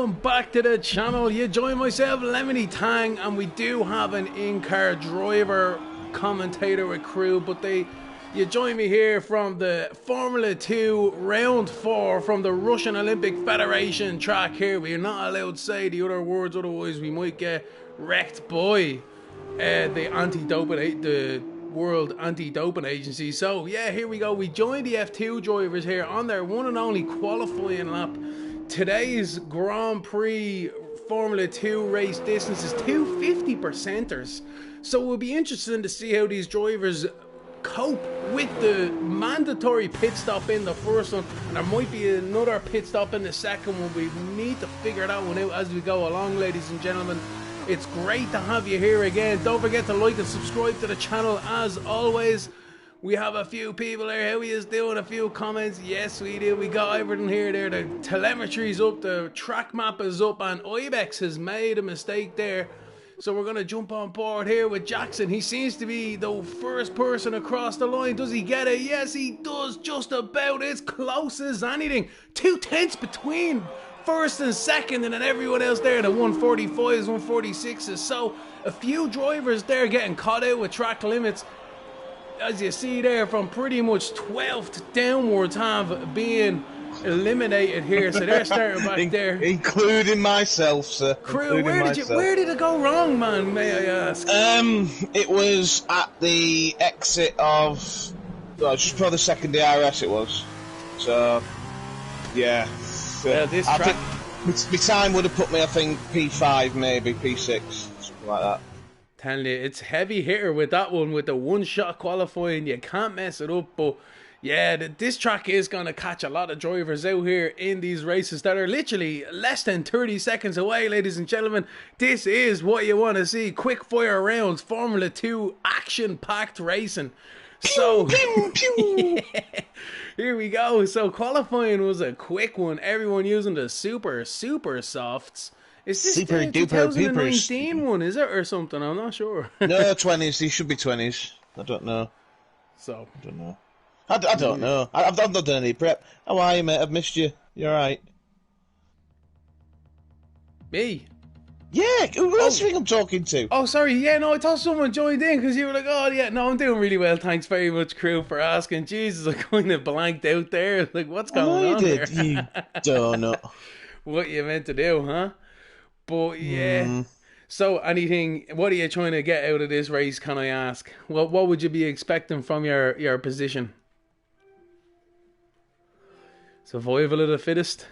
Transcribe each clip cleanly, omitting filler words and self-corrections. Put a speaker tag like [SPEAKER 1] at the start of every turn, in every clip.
[SPEAKER 1] welcome back to the channel. You join myself, Lemony Tang, and we do have an in-car driver commentator with crew, but you join me here from the Formula 2 round 4 from the Russian Olympic Federation track here. We're not allowed to say the other words, otherwise we might get wrecked by the World Anti-Doping Agency. So yeah, here we go. We joined the F2 drivers here on their one and only qualifying lap. Today's Grand Prix Formula 2 race distance is 250 percenters. So we'll be interested to see how these drivers cope with the mandatory pit stop in the first one, and there might be another pit stop in the second one. We need to figure that one out as we go along, ladies and gentlemen. It's great to have you here again. Don't forget to like and subscribe to the channel as always. We have a few people here. How he is doing? A few comments. Yes, we do. We got everything here. There, the telemetry's up, the track map is up, and Ibex has made a mistake there. So we're gonna jump on board here with Jackson. He seems to be the first person across the line. Does he get it? Yes, he does. Just about. It's close as anything. 2 tenths between first and second, and then everyone else there, the 145s, 146s. So a few drivers there getting caught out with track limits, as you see there, from pretty much 12th downwards have been eliminated here. So they're starting back there,
[SPEAKER 2] including myself, sir.
[SPEAKER 1] Crew, where did it go wrong, man, may I ask?
[SPEAKER 2] It was at the exit of just before the second DRS it was. So yeah.
[SPEAKER 1] Yeah, this track,
[SPEAKER 2] my time would have put me, I think, P5, maybe P6, something like that.
[SPEAKER 1] Telling you, it's heavy hitter with that one, with the one-shot qualifying. You can't mess it up. But yeah, this track is going to catch a lot of drivers out here in these races that are literally less than 30 seconds away, ladies and gentlemen. This is what you want to see. Quick fire rounds, Formula 2 action-packed racing. So
[SPEAKER 2] pew, pew.
[SPEAKER 1] Yeah, here we go. So qualifying was a quick one. Everyone using the super softs. Is this
[SPEAKER 2] super
[SPEAKER 1] the
[SPEAKER 2] duper
[SPEAKER 1] 2019
[SPEAKER 2] peepers
[SPEAKER 1] one, is it, or something? I'm not sure.
[SPEAKER 2] No, 20s. These should be 20s. I don't know.
[SPEAKER 1] So
[SPEAKER 2] I don't know. I don't know. I've not done any prep. How are you, mate? I've missed you. You alright?
[SPEAKER 1] Me?
[SPEAKER 2] Yeah, who else do you think I'm talking to?
[SPEAKER 1] Oh, sorry. Yeah, no, I thought someone joined in because you were like, oh, yeah, no, I'm doing really well. Thanks very much, crew, for asking. Jesus, I kind of blanked out there. Like, what's going on there?
[SPEAKER 2] You don't know.
[SPEAKER 1] What you meant to do, huh? But, yeah. So, what are you trying to get out of this race, can I ask? What would you be expecting from your position? Survival of the fittest?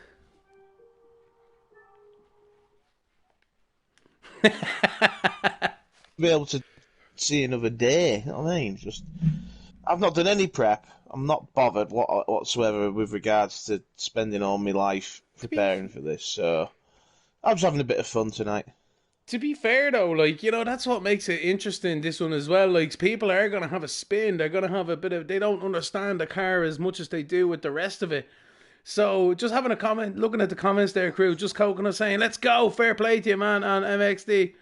[SPEAKER 2] Be able to see another day, you know what I mean? I've not done any prep. I'm not bothered whatsoever with regards to spending all my life preparing for this, so I'm just having a bit of fun tonight.
[SPEAKER 1] To be fair though, like, you know, that's what makes it interesting, this one as well. Like, people are going to have a spin, they're going to have a bit of, they don't understand the car as much as they do with the rest of it. So, just having a comment, looking at the comments there, crew, just coconut saying, let's go, fair play to you, man, on MXD.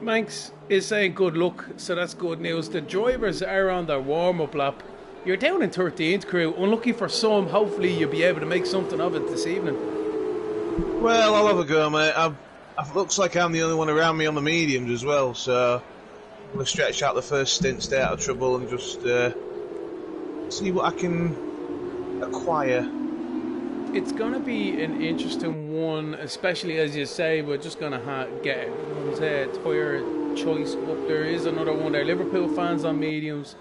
[SPEAKER 1] Manx is saying good luck, so that's good news. The drivers are on their warm-up lap. You're down in 13th, crew. Unlucky for some, hopefully you'll be able to make something of it this evening.
[SPEAKER 2] Well, I'll have a go, mate. It looks like I'm the only one around me on the mediums as well, so I'm going to stretch out the first stint, stay out of trouble, and just see what I can acquire.
[SPEAKER 1] It's going to be an interesting one, especially as you say, we're just going to get tyre choice up. There is another one there. Liverpool fans on mediums.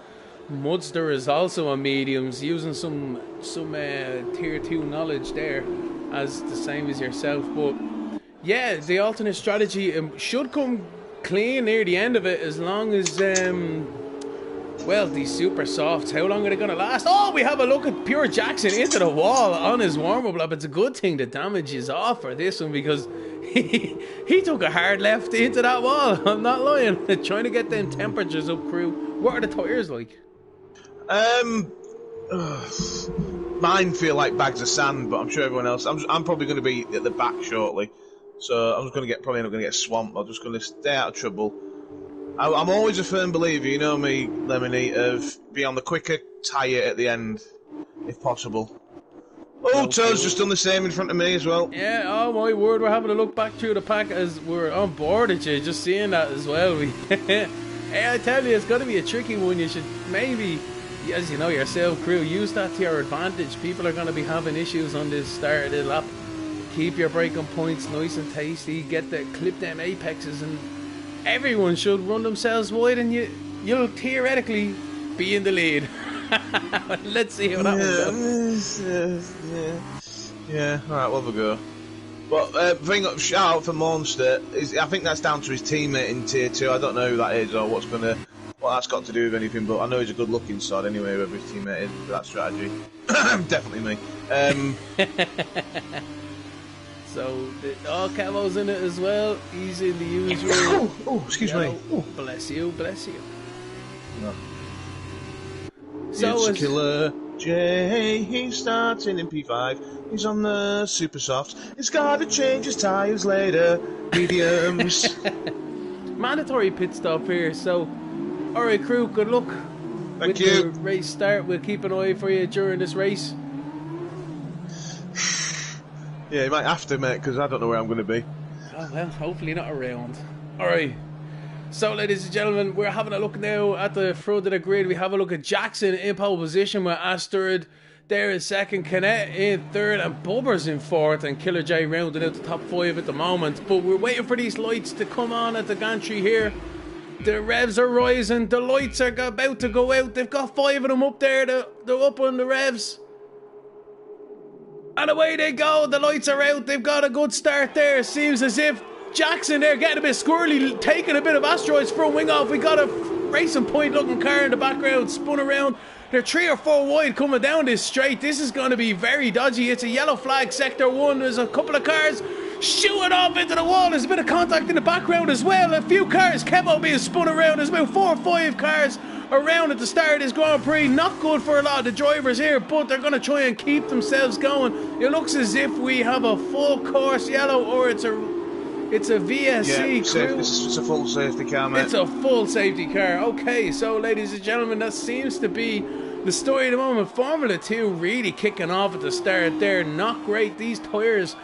[SPEAKER 1] Mudster is also on mediums, using some tier 2 knowledge there, as the same as yourself. But yeah, the alternate strategy should come clean near the end of it, as long as well, these super softs, how long are they going to last? Oh, we have a look at Pure Jackson into the wall on his warm-up lap. It's a good thing the damage is off for this one, because he took a hard left into that wall. I'm not lying. Trying to get them temperatures up, crew. What are the tyres like?
[SPEAKER 2] Mine feel like bags of sand, but I'm sure everyone else. I'm probably going to be at the back shortly, so I'm just going to probably not going to get swamped. I'm just going to stay out of trouble. I'm always a firm believer, you know me, Lemony, of be on the quicker tyre at the end, if possible. Oh,
[SPEAKER 1] No
[SPEAKER 2] Toad's
[SPEAKER 1] clue.
[SPEAKER 2] just done the same in front of me as well.
[SPEAKER 1] Yeah, oh my word, we're having a look back through the pack as we're on board at you, just seeing that as well. Hey, I tell you, it's going to be a tricky one. You should maybe, as you know yourself, crew, use that to your advantage. People are going to be having issues on this start of the lap. Keep your braking points nice and tasty, clip them apexes, and everyone should run themselves wide, and you'll theoretically be in the lead. Let's see how that one goes.
[SPEAKER 2] Yeah, alright, we'll have a go. But shout out for Monster. I think that's down to his teammate in Tier 2. I don't know who that is or what that's got to do with anything, but I know he's a good looking sod anyway, whoever his teammate is for that strategy. Definitely me.
[SPEAKER 1] So, Camo's in it as well. He's in the usual.
[SPEAKER 2] Oh, excuse me. Oh.
[SPEAKER 1] Bless you, bless you.
[SPEAKER 2] No.
[SPEAKER 1] So
[SPEAKER 2] it's Killer J, he's starting in P5. He's on the super softs. He's gotta change his tyres later. Mediums.
[SPEAKER 1] Mandatory pit stop here. So, alright, crew, good luck.
[SPEAKER 2] Thank
[SPEAKER 1] with
[SPEAKER 2] you.
[SPEAKER 1] The race start. We'll keep an eye for you during this race.
[SPEAKER 2] Yeah, you might have to, mate, because I don't know where I'm going to be.
[SPEAKER 1] Oh, well, hopefully not around. Alright. So, ladies and gentlemen, we're having a look now at the front of the grid. We have a look at Jackson in pole position with Astrid there in second, Canet in third, and Bubbers in fourth, and Killer J rounding out the top 5 at the moment. But we're waiting for these lights to come on at the gantry here. The revs are rising. The lights are about to go out. They've got 5 of them up there. They're up on the revs. And away they go. The lights are out. They've got a good start there. Seems as if Jackson there getting a bit squirrely, taking a bit of Asteroid's front wing off. We got a racing point looking car in the background, spun around. They're 3 or 4 wide coming down this straight. This is going to be very dodgy. It's a yellow flag, sector 1. There's a couple of cars shooting off into the wall. There's a bit of contact in the background as well. A few cars, Kevo being spun around. There's about 4 or 5 cars around at the start of this Grand Prix. Not good for a lot of the drivers here, but they're going to try and keep themselves going. It looks as if we have a full course yellow, or it's a VSC crew.
[SPEAKER 2] It's a full safety car, mate.
[SPEAKER 1] It's a full safety car. Okay, so ladies and gentlemen, that seems to be the story at the moment. Formula 2 really kicking off at the start there. Not great. These tyres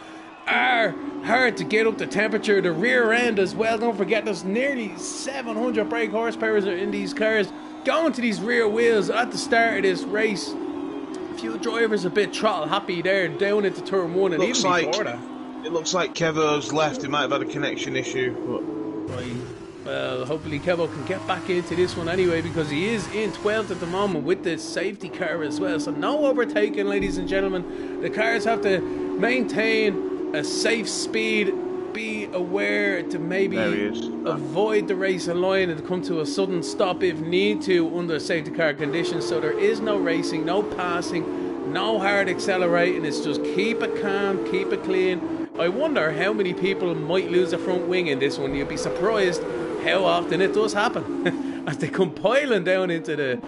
[SPEAKER 1] are hard to get up to temperature. The rear end as well. Don't forget, there's nearly 700 brake horsepower in these cars going to these rear wheels at the start of this race. A few drivers a bit throttle happy there down into turn 1, and even before that.
[SPEAKER 2] It looks like Kevo's left. He might have had a connection issue. But...
[SPEAKER 1] Right. Well, hopefully Kevo can get back into this one anyway, because he is in 12th at the moment with the safety car as well. So no overtaking, ladies and gentlemen. The cars have to maintain a safe speed. Be aware to maybe avoid the racing line and come to a sudden stop if need to under safety car conditions. So there is no racing, no passing, no hard accelerating. It's just keep it calm, keep it clean. I wonder how many people might lose a front wing in this one. You'd be surprised how often it does happen. As they come piling down into the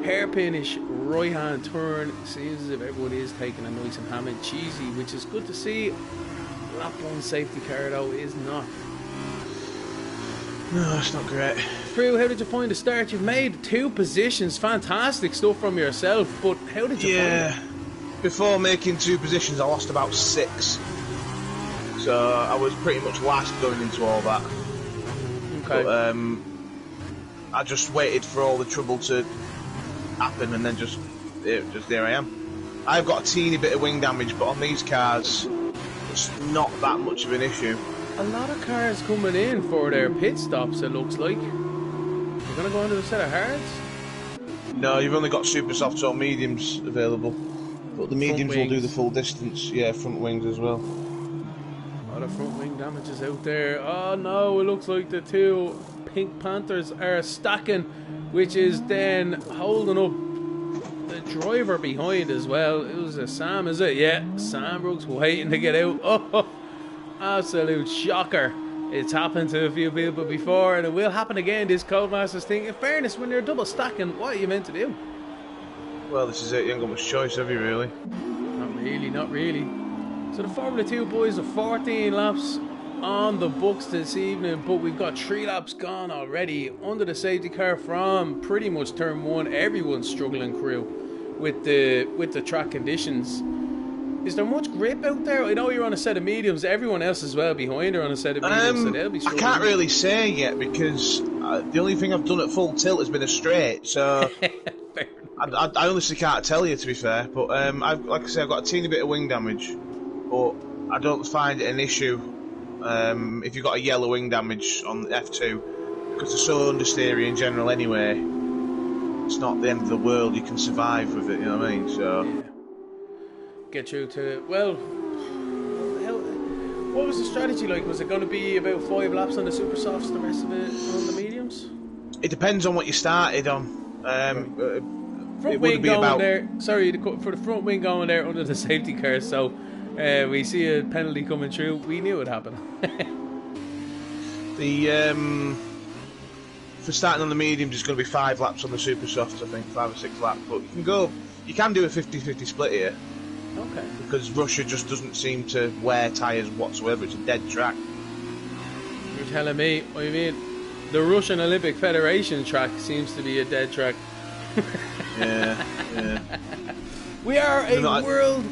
[SPEAKER 1] hairpinish right hand turn, it seems as if everyone is taking a nice and ham and cheesy, which is good to see. Lap 1 safety car though is not.
[SPEAKER 2] No, it's not great.
[SPEAKER 1] Crew, how did you find the start? You've made 2 positions, fantastic stuff from yourself, but how did you find it?
[SPEAKER 2] Before making 2 positions, I lost about 6. So I was pretty much last going into all that.
[SPEAKER 1] Okay.
[SPEAKER 2] But, I just waited for all the trouble to happen, and then just there I am. I've got a teeny bit of wing damage, but on these cars, it's not that much of an issue.
[SPEAKER 1] A lot of cars coming in for their pit stops, it looks like. You're going to go into a set of hards?
[SPEAKER 2] No, you've only got super softs or mediums available. But the mediums will do the full distance. Yeah, front wings as well.
[SPEAKER 1] A lot of front wing damages out there. Oh no, it looks like the 2 Pink Panthers are stacking, which is then holding up the driver behind as well. It was a Sam, is it? Yeah, Sam Brooks waiting to get out. Oh, absolute shocker. It's happened to a few people before, and it will happen again, this Codemasters thing. In fairness, when you're double stacking, what are you meant to do?
[SPEAKER 2] Well, this is it. You ain't got much choice, have you, really?
[SPEAKER 1] Not really, not really. So the Formula 2 boys are 14 laps on the books this evening, but we've got 3 laps gone already under the safety car from pretty much turn 1. Everyone's struggling, crew, with the track conditions. Is there much grip out there? I know you're on a set of mediums. Everyone else as well behind are on a set of mediums, so they'll be
[SPEAKER 2] I
[SPEAKER 1] struggling.
[SPEAKER 2] can't really say yet because the only thing I've done at full tilt has been a straight, so I honestly can't tell you, to be fair. But like I say, I've got a teeny bit of wing damage, but I don't find it an issue if you've got a yellow wing damage on F2 because they're so understeery in general anyway. It's not the end of the world. You can survive with it. You know what I mean? So.
[SPEAKER 1] Yeah. Get through to it. Well, what was the strategy like? Was it going to be about 5 laps on the super softs, the rest of it on the mediums?
[SPEAKER 2] It depends on what you started on.
[SPEAKER 1] Front wing going there. Sorry, for the front wing going there under the safety car. So we see a penalty coming through. We knew it happened.
[SPEAKER 2] For starting on the mediums, it's going to be 5 laps on the super softs. I think 5 or 6 laps. But you can do a 50-50 split here.
[SPEAKER 1] Okay.
[SPEAKER 2] Because Russia just doesn't seem to wear tyres whatsoever. It's a dead track.
[SPEAKER 1] You're telling me? I mean, the Russian Olympic Federation track seems to be a dead track.
[SPEAKER 2] Yeah.
[SPEAKER 1] We are a world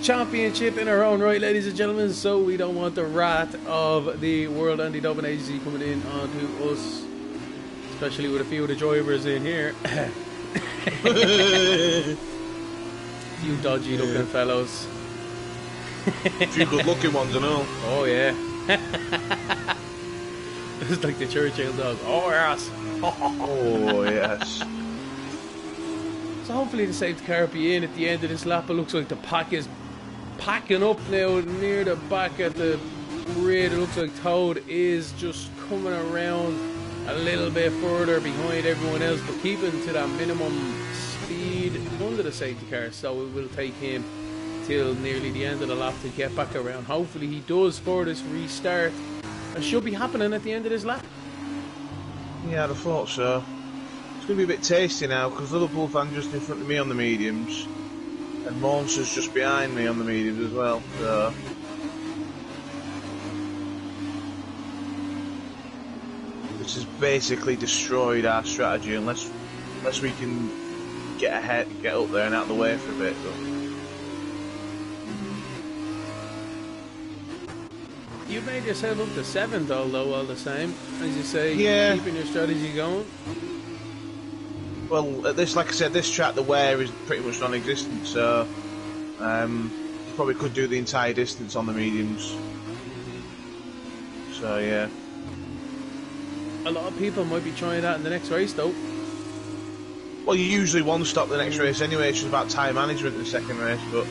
[SPEAKER 1] championship in our own right, ladies and gentlemen, so we don't want the wrath of the World Anti-Doping Agency coming in onto us, especially with a few of the drivers in here. Few dodgy looking fellows.
[SPEAKER 2] A few good looking ones, I know.
[SPEAKER 1] Oh yeah. It's like the Churchill dog. Oh yes.
[SPEAKER 2] Oh yes.
[SPEAKER 1] So hopefully the safety car will be in at the end of this lap. It looks like the pack is packing up now near the back at the grid. It looks like Toad is just coming around a little bit further behind everyone else, but keeping to that minimum speed under the safety car, so it will take him till nearly the end of the lap to get back around. Hopefully he does for this restart. It should be happening at the end of this lap.
[SPEAKER 2] Yeah, I'd have thought so. It's going to be a bit tasty now because Liverpool fan just in front of me on the mediums and Monster's just behind me on the mediums as well, so this has basically destroyed our strategy unless we can get ahead, get up there and out of the way for a bit. But
[SPEAKER 1] you made yourself up to 7th, although all the same, as you say,
[SPEAKER 2] yeah.
[SPEAKER 1] Keeping your strategy going.
[SPEAKER 2] Well, at this, like I said, this track, the wear is pretty much non-existent, so you probably could do the entire distance on the mediums. So yeah.
[SPEAKER 1] A lot of people might be trying that in the next race, though.
[SPEAKER 2] Well, you usually one stop the next race anyway. It's just about time management in the second race, but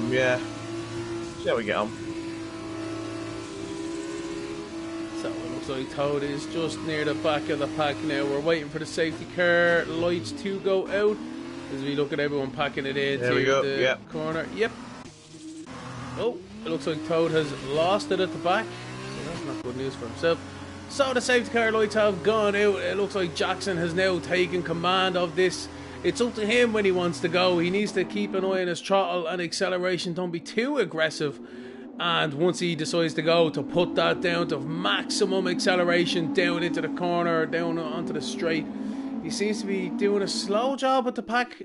[SPEAKER 2] yeah. See how we get on.
[SPEAKER 1] So it looks like Toad is just near the back of the pack now. We're waiting for the safety car lights to go out as we look at everyone packing it in to the corner. Yep. Oh, it looks like Toad has lost it at the back, so that's not good news for himself. So the safety car lights have gone out. It looks like Jackson has now taken command of this. It's up to him when he wants to go. He needs to keep an eye on his throttle and acceleration. Don't be too aggressive. And once he decides to go, to put that down to maximum acceleration down into the corner, down onto the straight. He seems to be doing a slow job at the pack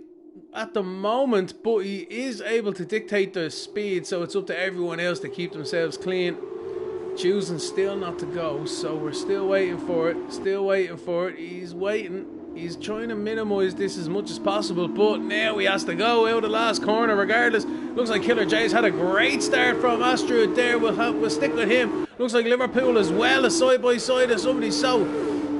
[SPEAKER 1] at the moment, but he is able to dictate the speed, so it's up to everyone else to keep themselves clean. Choosing still not to go, so we're still waiting for it. He's waiting. He's trying to minimise this as much as possible, but now he has to go out the last corner regardless. Looks like Killer J's had a great start from Astrud there. We'll stick with him. Looks like Liverpool as well, as side by side as somebody. So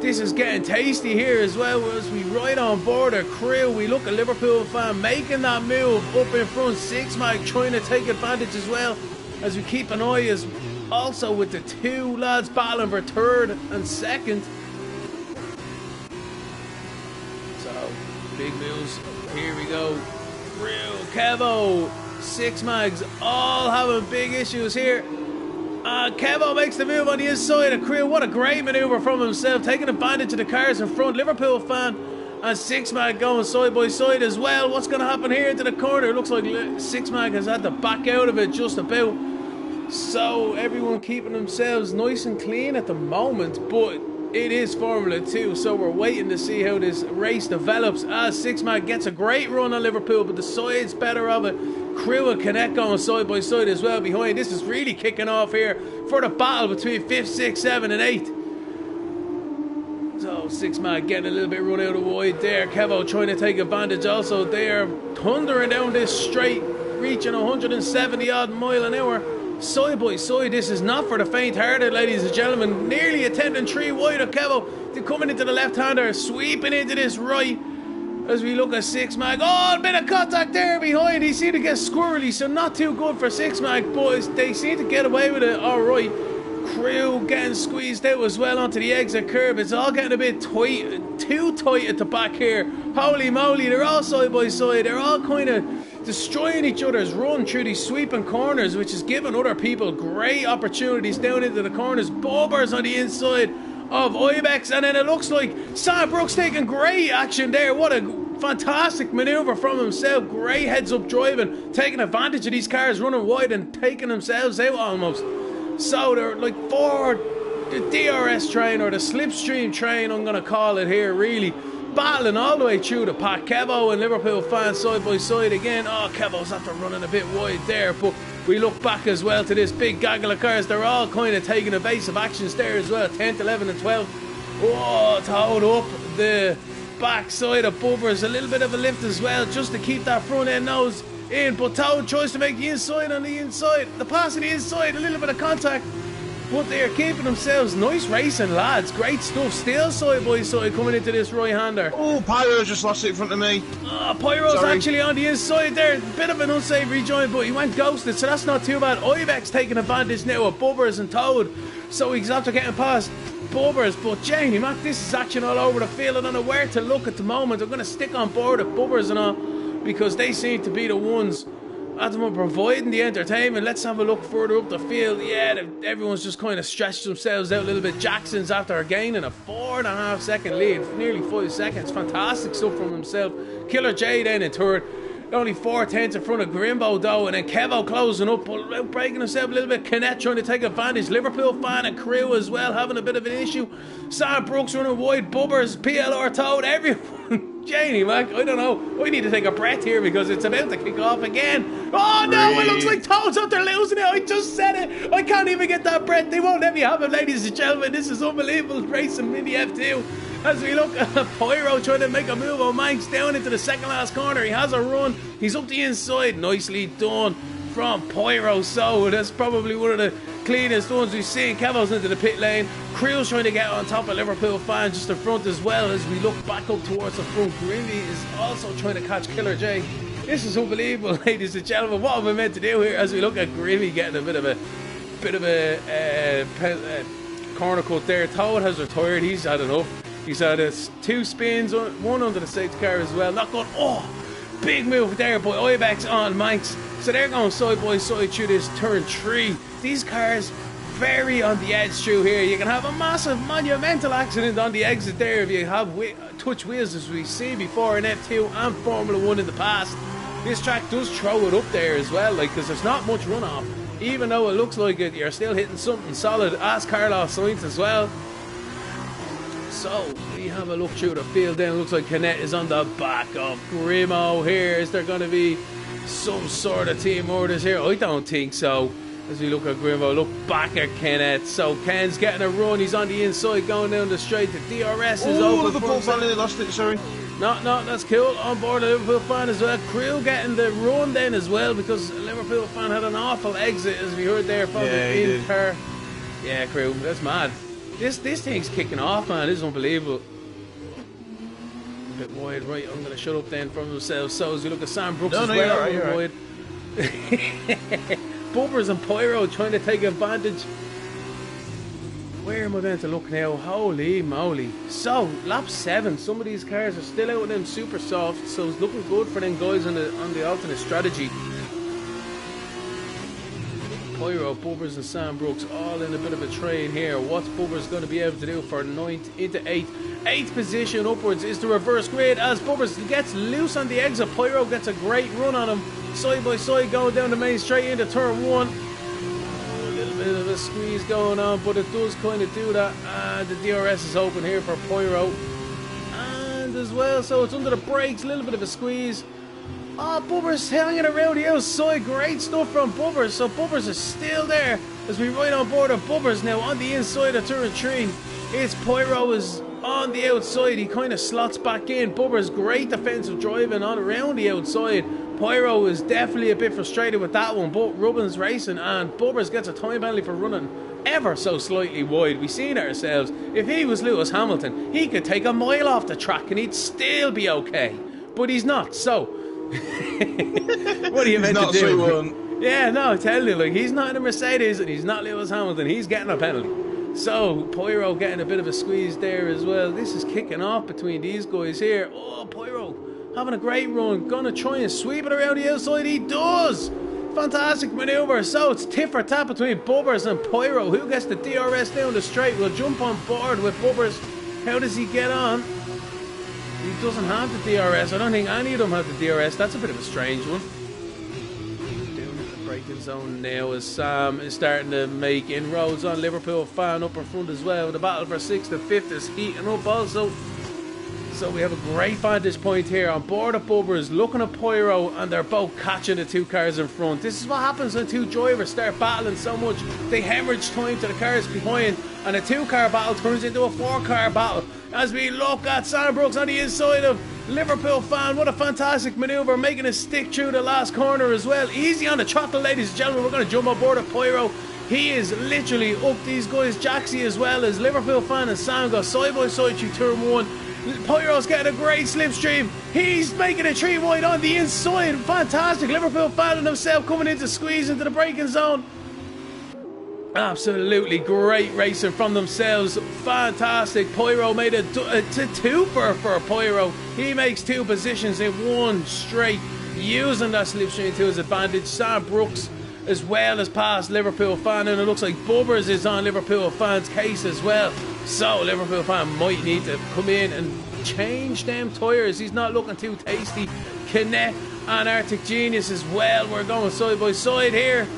[SPEAKER 1] this is getting tasty here as well as we ride on board a crew. We look at Liverpool fan making that move up in front. Six Mag trying to take advantage as well as we keep an eye as also with the two lads battling for third and second. Big moves. Here we go. Real Kevo. Six Mags all having big issues here. Kevo makes the move on the inside of Creel. What a great manoeuvre from himself. Taking advantage of the cars in front. Liverpool fan and Six Mag going side by side as well. What's going to happen here into the corner? It looks like Six Mag has had to back out of it just about. So everyone keeping themselves nice and clean at the moment. But it is Formula 2, so we're waiting to see how this race develops as Six Mag gets a great run on Liverpool, but decides better of it Crew and Connect going side by side as well behind. This is really kicking off here for the battle between 5th, 6th, 7 and 8. So 6 man getting a little bit run out of wide there. Kevo trying to take advantage also there. Thundering down this straight, reaching 170 odd mile an hour. Side by side, this is not for the faint-hearted, ladies and gentlemen. Nearly attempting 3 wide of Kevo. They're coming into the left-hander, sweeping into this right. As we look at 6 mag. Oh, a bit of contact there behind. He seemed to get squirrely, so not too good for 6 mag, boys. They seem to get away with it alright. Crew getting squeezed out as well onto the exit curve. It's all getting a bit tight, too tight at the back here. Holy moly, they're all side by side. They're all kind of destroying each other's run through these sweeping corners, which is giving other people great opportunities down into the corners. Bobbers on the inside of Ibex, and then it looks like Sam Brooks taking great action there. What a fantastic maneuver from himself. Great heads up driving, taking advantage of these cars running wide and taking themselves out almost. So they're like for the DRS train, or the slipstream train I'm going to call it here, really battling all the way through the pack. Kevo and Liverpool fans side by side again. Oh, Kevo's after running a bit wide there, but we look back as well to this big gaggle of cars. They're all kind of taking evasive actions there as well. 10th, 11th and 12th. Oh, to hold up the back side of Bubbers. A little bit of a lift as well, just to keep that front end nose in. But Toad tries to make the inside on the inside. The pass on the inside, a little bit of contact. But they are keeping themselves. Nice racing, lads. Great stuff. Still side by side coming into this right-hander.
[SPEAKER 2] Oh, Pyro just lost it in front of me.
[SPEAKER 1] Oh, Pyro's actually on the inside there. Bit of an unsafe rejoin, but he went ghosted, so that's not too bad. Ibex taking advantage now of Bubbers and Toad. So he's after getting past Bubbers. But Jamie Mac, this is action all over the field. I don't know where to look at the moment. I'm going to stick on board with Bubbers and all, because they seem to be the ones at the moment providing the entertainment. Let's have a look further up the field. Yeah, everyone's just kind of stretched themselves out a little bit. Jackson's after gaining a 4.5 second lead, nearly 5 seconds. Fantastic stuff from himself. Killer J then in third, only 4/10 in front of Grimbo though, and then Kevo closing up, but breaking himself a little bit. Canet trying to take advantage. Liverpool fan and Crew as well having a bit of an issue. Sam Brooks running wide. Bubbers, PLR Toad, everyone. Janie Mac, I don't know. We need to take a breath here because it's about to kick off again. Oh no, it looks like Toad's up there losing it. I just said it. I can't even get that breath. They won't let me have it, ladies and gentlemen. This is unbelievable racing in the F2. As we look at Pyro trying to make a move on Manx down into the second last corner. He has a run. He's up the inside. Nicely done from Pyro. So that's probably one of the cleanest ones we've seen. Kevo's into the pit lane. Crew's trying to get on top of Liverpool fans just in front as well. As we look back up towards the front, Grimmy is also trying to catch Killer J. This is unbelievable, ladies and gentlemen. What have we meant to do here? As we look at Grimmy getting a bit of a corner cut there. Toad has retired. He's had enough. He's had 2 spins, one under the safety car as well. Not good. Oh, big move there by Ibex on Manx. So they're going side by side through this turn 3. These cars very on the edge through here. You can have a massive monumental accident on the exit there if you have touch wheels, as we've seen before in F2 and Formula 1 in the past. This track does throw it up there as well, like, because there's not much runoff. Even though it looks like it, you're still hitting something solid, as Carlos Sainz as well. So we have a look through the field then. It looks like Canet is on the back of Grimo here. Is there going to be some sort of team orders here? I don't think so. As we look at Grimo, look back at Canet. So Ken's getting a run. He's on the inside going down the straight. The DRS is open.
[SPEAKER 2] Liverpool fan, they lost it, sorry.
[SPEAKER 1] No, that's cool. On board a Liverpool fan as well. Crew getting the run then as well, because a Liverpool fan had an awful exit, as we heard there from the in-car. Yeah, Crew, that's mad. This thing's kicking off, man. This is unbelievable. A bit wide, right? I'm going to shut up then from himself. So as we look at Sam Brooks as well, you're wide. Bubbers and Pyro trying to take advantage. Where am I meant to look now? Holy moly. So, lap 7. Some of these cars are still out of them super soft, so it's looking good for them guys on the alternate strategy. Pyro, Bubbers and Sam Brooks all in a bit of a train here. What's Bubbers going to be able to do for 9th into 8th? 8th position upwards is the reverse grid as Bubbers gets loose on the exit. Pyro gets a great run on him. Side by side going down the main straight into turn 1. A little bit of a squeeze going on, but it does kind of do that. And the DRS is open here for Pyro. And as well, so it's under the brakes, a little bit of a squeeze Oh, Bubbers hanging around the outside. Great stuff from Bubbers. So Bubbers is still there as we ride on board of Bubbers now on the inside of turn 3. It's Pyro is on the outside. He kind of slots back in. Bubbers, great defensive driving on around the outside. Pyro is definitely a bit frustrated with that one, but Rubbin's racing and Bubbers gets a time penalty for running ever so slightly wide. We've seen it ourselves. If he was Lewis Hamilton, he could take a mile off the track and he'd still be okay. But he's not, so what are you meant to do? Yeah, no, I tell you, like, he's not in a Mercedes and he's not Lewis Hamilton. He's getting a penalty. So Pyro getting a bit of a squeeze there as well. This is kicking off between these guys here. Oh, Pyro having a great run. Gonna try and sweep it around the outside. He does. Fantastic manoeuvre. So it's tit for tat between Bubbers and Pyro. Who gets the DRS down the straight? We'll jump on board with Bubbers. How does he get on? He doesn't have the DRS. I don't think any of them have the DRS. That's a bit of a strange one. Down in the braking zone now as Sam is starting to make inroads on Liverpool fan up in front as well. The battle for 6th and 5th is heating up also. So we have a great vantage point here on board of Bubbers, looking at Pyro, and they're both catching the two cars in front. This is what happens when two drivers start battling so much. They hemorrhage time to the cars behind, and a two-car battle turns into a four-car battle. As we look at Sam Brooks on the inside of Liverpool fan, what a fantastic manoeuvre, making a stick through the last corner as well. Easy on the throttle, ladies and gentlemen. We're going to jump on board of Pyro. He is literally up these guys. Jaxie as well as Liverpool fan and Sam go side by side through turn 1. Pyro's getting a great slipstream. He's making a 3 wide on the inside. Fantastic. Liverpool fan and himself coming in to squeeze into the braking zone. Absolutely great racing from themselves. Fantastic. Pyro made a twofer for Pyro. He makes 2 positions in one straight, using that slipstream to his advantage. Sam Brooks as well as past Liverpool fan, and it looks like Bubbers is on Liverpool fan's case as well. So Liverpool fan might need to come in and change them tyres. He's not looking too tasty. Kinet and Arctic Genius as well. We're going side by side here.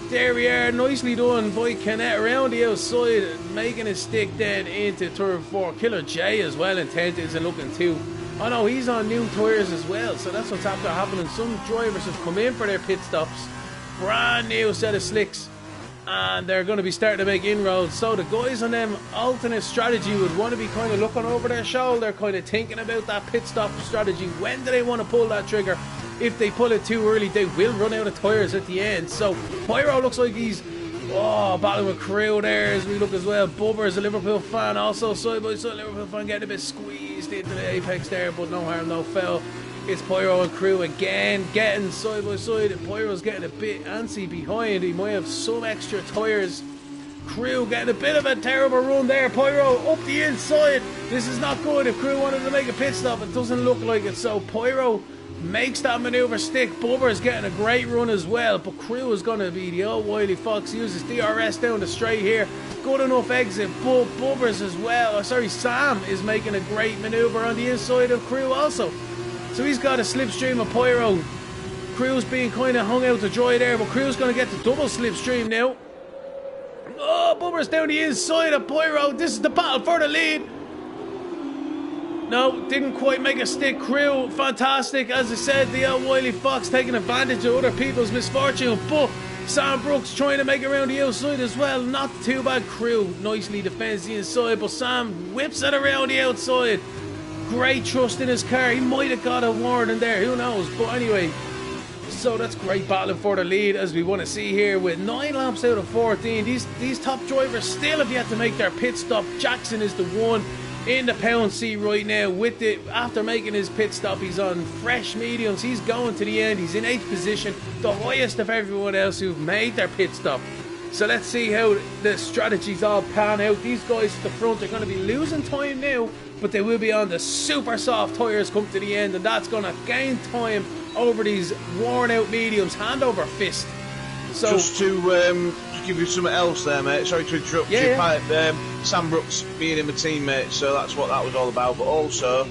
[SPEAKER 1] There we are, nicely done by Kinet around the outside, making a stick then into turn 4. Killer J as well, intent isn't looking too. Oh no, he's on new tyres as well, so that's what's after happening. Some drivers have come in for their pit stops. Brand new set of slicks, and they're going to be starting to make inroads. So the guys on them alternate strategy would want to be kind of looking over their shoulder, kind of thinking about that pit stop strategy. When do they want to pull that trigger? If they pull it too early, they will run out of tyres at the end. So Pyro looks like he's battling with Crew there as we look as well. Bubber is a Liverpool fan, also side by side. Liverpool fan getting a bit squeezed into the apex there, but no harm, no foul. It's Pyro and Crew again, getting side by side. Pyro's getting a bit antsy behind. He might have some extra tyres. Crew getting a bit of a terrible run there. Pyro up the inside. This is not good. If Crew wanted to make a pit stop, it doesn't look like it. So Pyro makes that manoeuvre stick. Bubber is getting a great run as well, but Crew is going to be the old wily fox. Uses DRS down the straight here. Good enough exit, but Bubbers as well. Sam is making a great manoeuvre on the inside of Crew also. So he's got a slipstream of Pyro. Crew's being kind of hung out to dry there, but Crew's going to get the double slipstream now. Oh, Bubber's down the inside of Pyro. This is the battle for the lead. No, didn't quite make a stick. Crew, fantastic. As I said, the old wily fox taking advantage of other people's misfortune, but Sam Brooks trying to make it around the outside as well. Not too bad. Crew nicely defends the inside, but Sam whips it around the outside. Great trust in his car. He might have got a warning there, who knows. But anyway, so that's great battling for the lead, as we want to see here with 9 laps out of 14. These top drivers still have yet to make their pit stop. Jackson is the one in the pound seat right now with it. After making his pit stop, he's on fresh mediums. He's going to the end. He's in 8th position, the highest of everyone else who've made their pit stop. So let's see how the strategies all pan out. These guys at the front are going to be losing time now, but they will be on the super soft tyres come to the end, and that's going to gain time over these worn out mediums, hand over fist. So
[SPEAKER 2] just to give you something else there, mate, sorry to interrupt you. Sam Brooks being in my teammate, so that's what that was all about. But also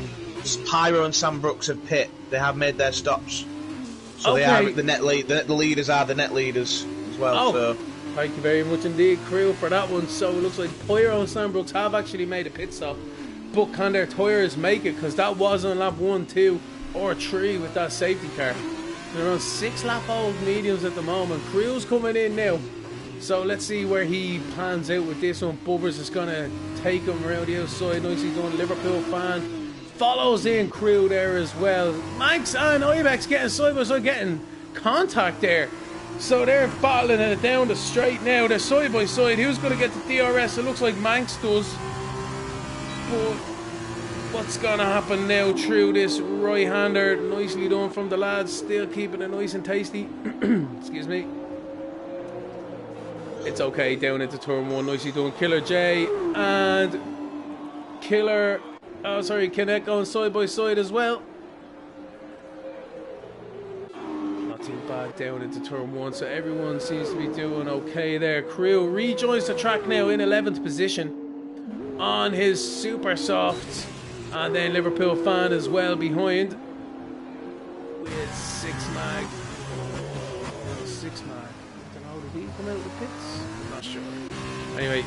[SPEAKER 2] Pyro and Sam Brooks have pit, they have made their stops, so they are the net lead. The leaders are the net leaders as well. So
[SPEAKER 1] thank you very much indeed, Crew, for that one. So it looks like Pyro and Sam Brooks have actually made a pit stop, but can their tyres make it? Because that was on lap 1, 2 or 3 with that safety car. They're on 6 lap old mediums at the moment. Crew's coming in now. So let's see where he plans out with this one. Bubbers is going to take him around the outside. Nicely done. Liverpool fan follows in Crew there as well. Manx and Ibex getting side by side, getting contact there. So they're battling it down the straight now. They're side by side. Who's going to get the DRS? It looks like Manx does. But what's going to happen now through this right-hander? Nicely done from the lads. Still keeping it nice and tasty. Excuse me. It's okay, down into turn 1, nicely done. Killer J and Killer, Kinect going side by side as well. Not too bad down into turn 1, so everyone seems to be doing okay there. Crew rejoins the track now in 11th position on his super soft, and then Liverpool fan as well behind with 6 mag. 6 mag. Did he come out of the pits? I'm not sure. Anyway,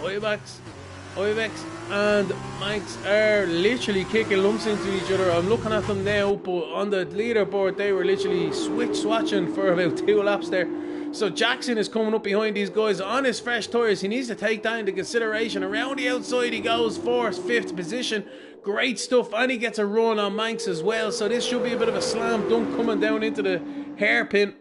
[SPEAKER 1] Ibex and Manx are literally kicking lumps into each other. I'm looking at them now, but on the leaderboard they were literally swatching for about 2 laps there. So Jackson is coming up behind these guys on his fresh tyres. He needs to take that into consideration. Around the outside he goes, 4th, 5th position. Great stuff, and he gets a run on Manx as well. So this should be a bit of a slam dunk coming down into the hairpin.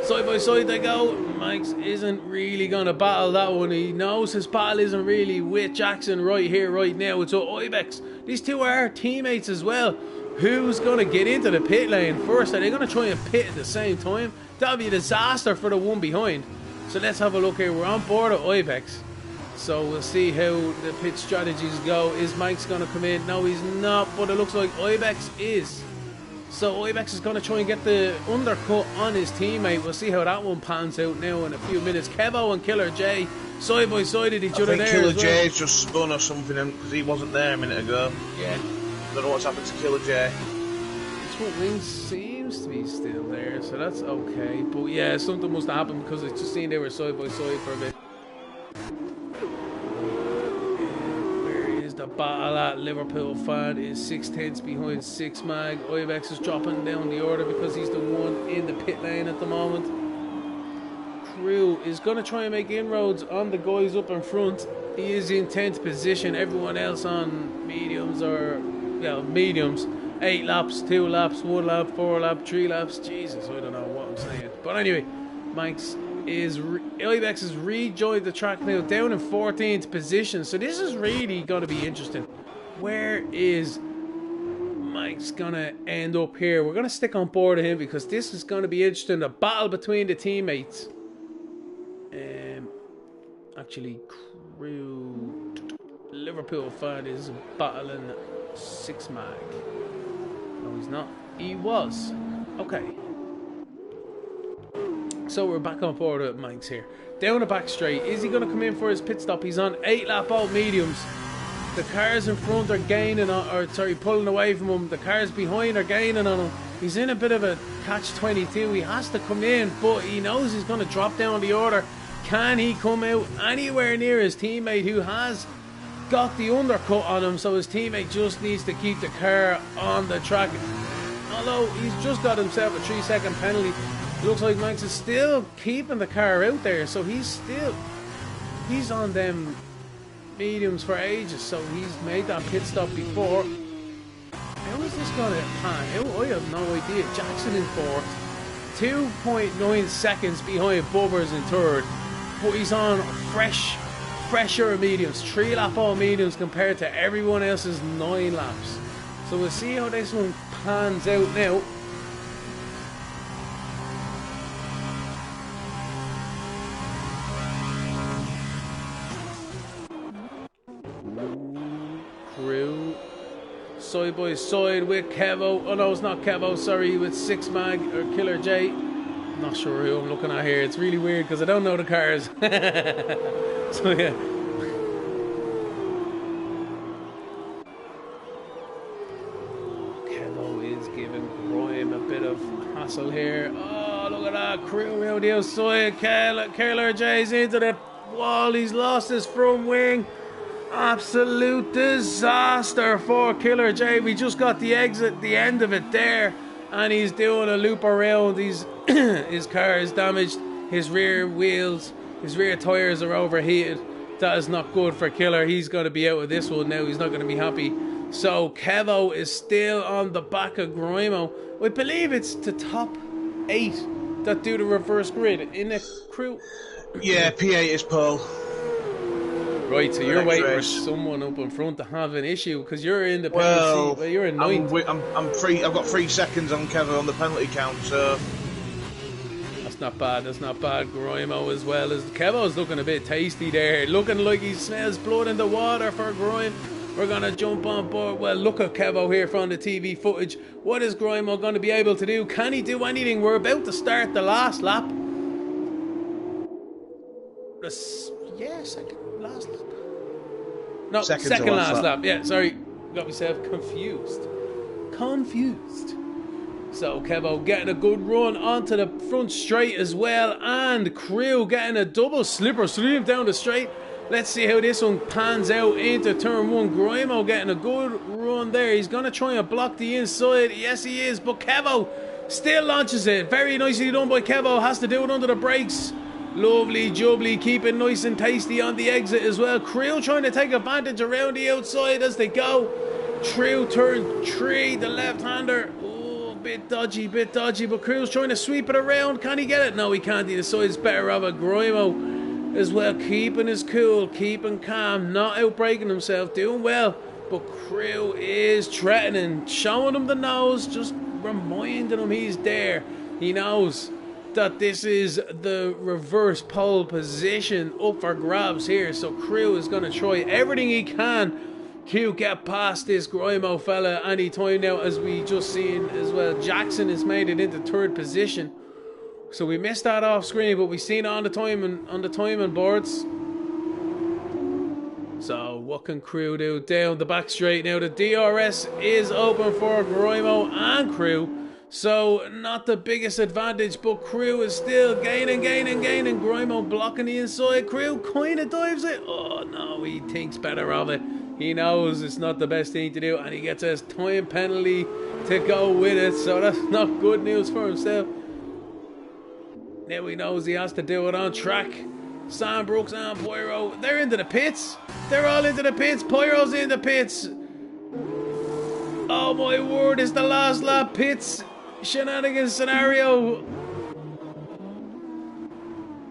[SPEAKER 1] Side by side they go. Manx isn't really going to battle that one. He knows his battle isn't really with Jackson right here, right now. It's Ibex. These two are teammates as well. Who's going to get into the pit lane first? Are they going to try and pit at the same time? That would be a disaster for the one behind. So let's have a look here. We're on board at Ibex. So we'll see how the pit strategies go. Is Manx going to come in? No, he's not. But it looks like Ibex is. So Ibex is going to try and get the undercut on his teammate. We'll see how that one pans out now in a few minutes. Kevo and Killer J side by side at each other there. I think Killer J's
[SPEAKER 2] just spun or something because he wasn't there a minute ago.
[SPEAKER 1] Yeah.
[SPEAKER 2] Don't know what's happened to Killer J.
[SPEAKER 1] Front wing seems to be still there, so that's okay. But yeah, something must have happened because it's just seen they were side by side for a bit. The battle at Liverpool fan is 6/10 behind 6 mag. Ibex is dropping down the order because he's the one in the pit lane at the moment. Crew is going to try and make inroads on the guys up in front. He is in 10th position. Everyone else on mediums or, well, mediums. 8 laps, 2 laps, 1 lap, 4 lap, 3 laps. Jesus, I don't know what I'm saying. But anyway, Manx Ibex has rejoined the track now, down in 14th position. So this is really going to be interesting. Where is Mike's going to end up here? We're going to stick on board of him because this is going to be interesting. The battle between the teammates. Actually, Crew Liverpool fan is battling 6 mag. No, he's not. He was. Okay. So we're back on board with Manx here. Down the back straight. Is he going to come in for his pit stop? He's on 8 lap old mediums. The cars in front are gaining on, or sorry, pulling away from him. The cars behind are gaining on him. He's in a bit of a catch-22. He has to come in, but he knows he's going to drop down the order. Can he come out anywhere near his teammate who has got the undercut on him? So his teammate just needs to keep the car on the track. Although he's just got himself a 3-second penalty. It looks like Max is still keeping the car out there, so he's on them mediums for ages, so he's made that pit stop before. How is this going to pan out? I have no idea. Jackson in 4th, 2.9 seconds behind Bubbers in 3rd, but he's on fresher mediums, 3 lap all mediums compared to everyone else's 9 laps. So we'll see how this one pans out now. Crew side by side with Kevo. Oh no, it's not Kevo, sorry, with 6 mag or Killer J. I'm not sure who I'm looking at here. It's really weird because I don't know the cars. So yeah. Kevo is giving Grime a bit of hassle here. Oh, look at that. Crew around the outside. Killer J's into the wall. He's lost his front wing. Absolute disaster for Killer J. We just got the exit, the end of it there, and he's doing a loop around. His car is damaged, his rear wheels, his rear tyres are overheated. That is not good for Killer. He's going to be out of this one now. He's not going to be happy. So Kevo is still on the back of Grimo. I believe it's the top 8 that do the reverse grid in a crew.
[SPEAKER 2] Yeah, P8 is pole.
[SPEAKER 1] Right, so you're waiting for someone up in front to have an issue because you're in the penalty. Well, you're in 9th.
[SPEAKER 2] I'm free. I've got 3 seconds on Kevo on the penalty count, so
[SPEAKER 1] that's not bad. That's not bad. Grimo as well as Kevo's looking a bit tasty there, looking like he smells blood in the water for Grime. We're gonna jump on board. Well, look at Kevo here from the TV footage. What is Grimo going to be able to do? Can he do anything? We're about to start the last lap. Second last lap. No, second last lap. Yeah, sorry. Got myself confused. So Kevo getting a good run onto the front straight as well. And Crew getting a double slipper sleeve down the straight. Let's see how this one pans out into turn 1. Grimo getting a good run there. He's going to try and block the inside. Yes, he is. But Kevo still launches it. Very nicely done by Kevo. Has to do it under the brakes. Lovely jubbly, keep it nice and tasty on the exit as well. Crew trying to take advantage around the outside as they go. Crew turn 3, the left-hander. Oh, bit dodgy, but Crew's trying to sweep it around. Can he get it? No, he can't. He decides better of a Grimo as well, keeping his cool, keeping calm, not outbreaking himself, doing well. But Crew is threatening, showing him the nose, just reminding him he's there. He knows that this is the reverse pole position up for grabs here. So Crew is going to try everything he can to get past this Grimo fella any time now, as we just seen as well. Jackson has made it into 3rd position. So we missed that off screen, but we've seen it on the timing boards. So what can Crew do down the back straight now? The DRS is open for Grimo and Crew. So not the biggest advantage, but Crew is still gaining. Grimo blocking the inside. Crew kind of dives it. Oh no, he thinks better of it. He knows it's not the best thing to do, and he gets his time penalty to go with it. So that's not good news for himself. Now he knows he has to do it on track. Sam Brooks and Pyro, they're into the pits. They're all into the pits. Pyro's in the pits. Oh my word, it's the last lap pits shenanigans scenario.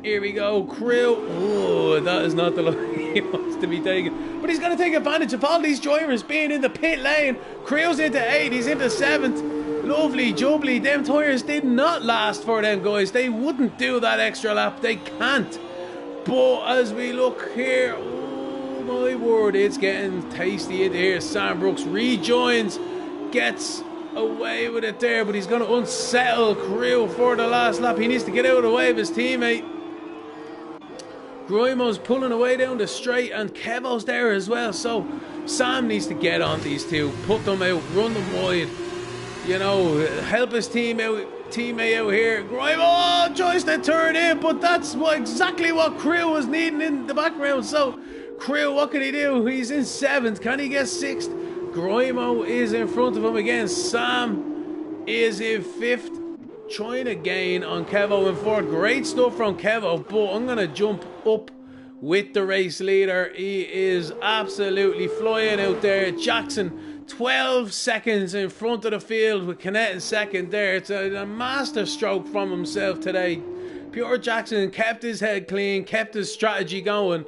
[SPEAKER 1] Here we go, Crew. Oh, that is not the line he wants to be taking. But he's going to take advantage of all these drivers being in the pit lane. Crew's into 8th, he's into 7th. Lovely jubbly. Them tyres did not last for them guys. They wouldn't do that extra lap. They can't. But as we look here, oh my word, it's getting tasty in here. Sam Brooks rejoins, gets away with it there, but he's going to unsettle Crew for the last lap. He needs to get out of the way of his teammate. Grimo's pulling away down the straight, and Kevo's there as well. So Sam needs to get on these two, put them out, run them wide. You know, help his teammate out here. Grimo tries to turn in, but that's exactly what Crew was needing in the background. So Crew, what can he do? He's in 7th. Can he get 6th? Grimo is in front of him again. Sam is in 5th, trying to gain on Kevo in 4th. Great stuff from Kevo, but I'm going to jump up with the race leader. He is absolutely flying out there. Jackson, 12 seconds in front of the field with Kennett in 2nd there. It's a master stroke from himself today. Pure Jackson kept his head clean, kept his strategy going.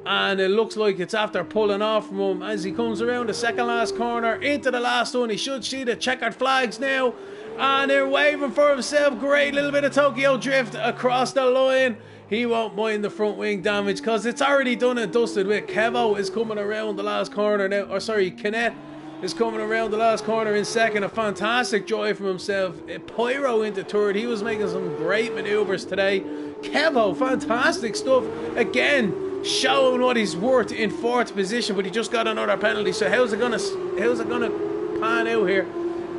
[SPEAKER 1] And it looks like it's after pulling off from him as he comes around the 2nd last corner into the last one. He should see the checkered flags now. And they're waving for himself. Great little bit of Tokyo drift across the line. He won't mind the front wing damage because it's already done and dusted with. Kevo is coming around the last corner now. Or sorry, Kennett is coming around the last corner in 2nd. A fantastic drive from himself. Pyro into 3rd. He was making some great maneuvers today. Kevo, fantastic stuff. Again, showing what he's worth in 4th position, but he just got another penalty. So how's it gonna pan out here?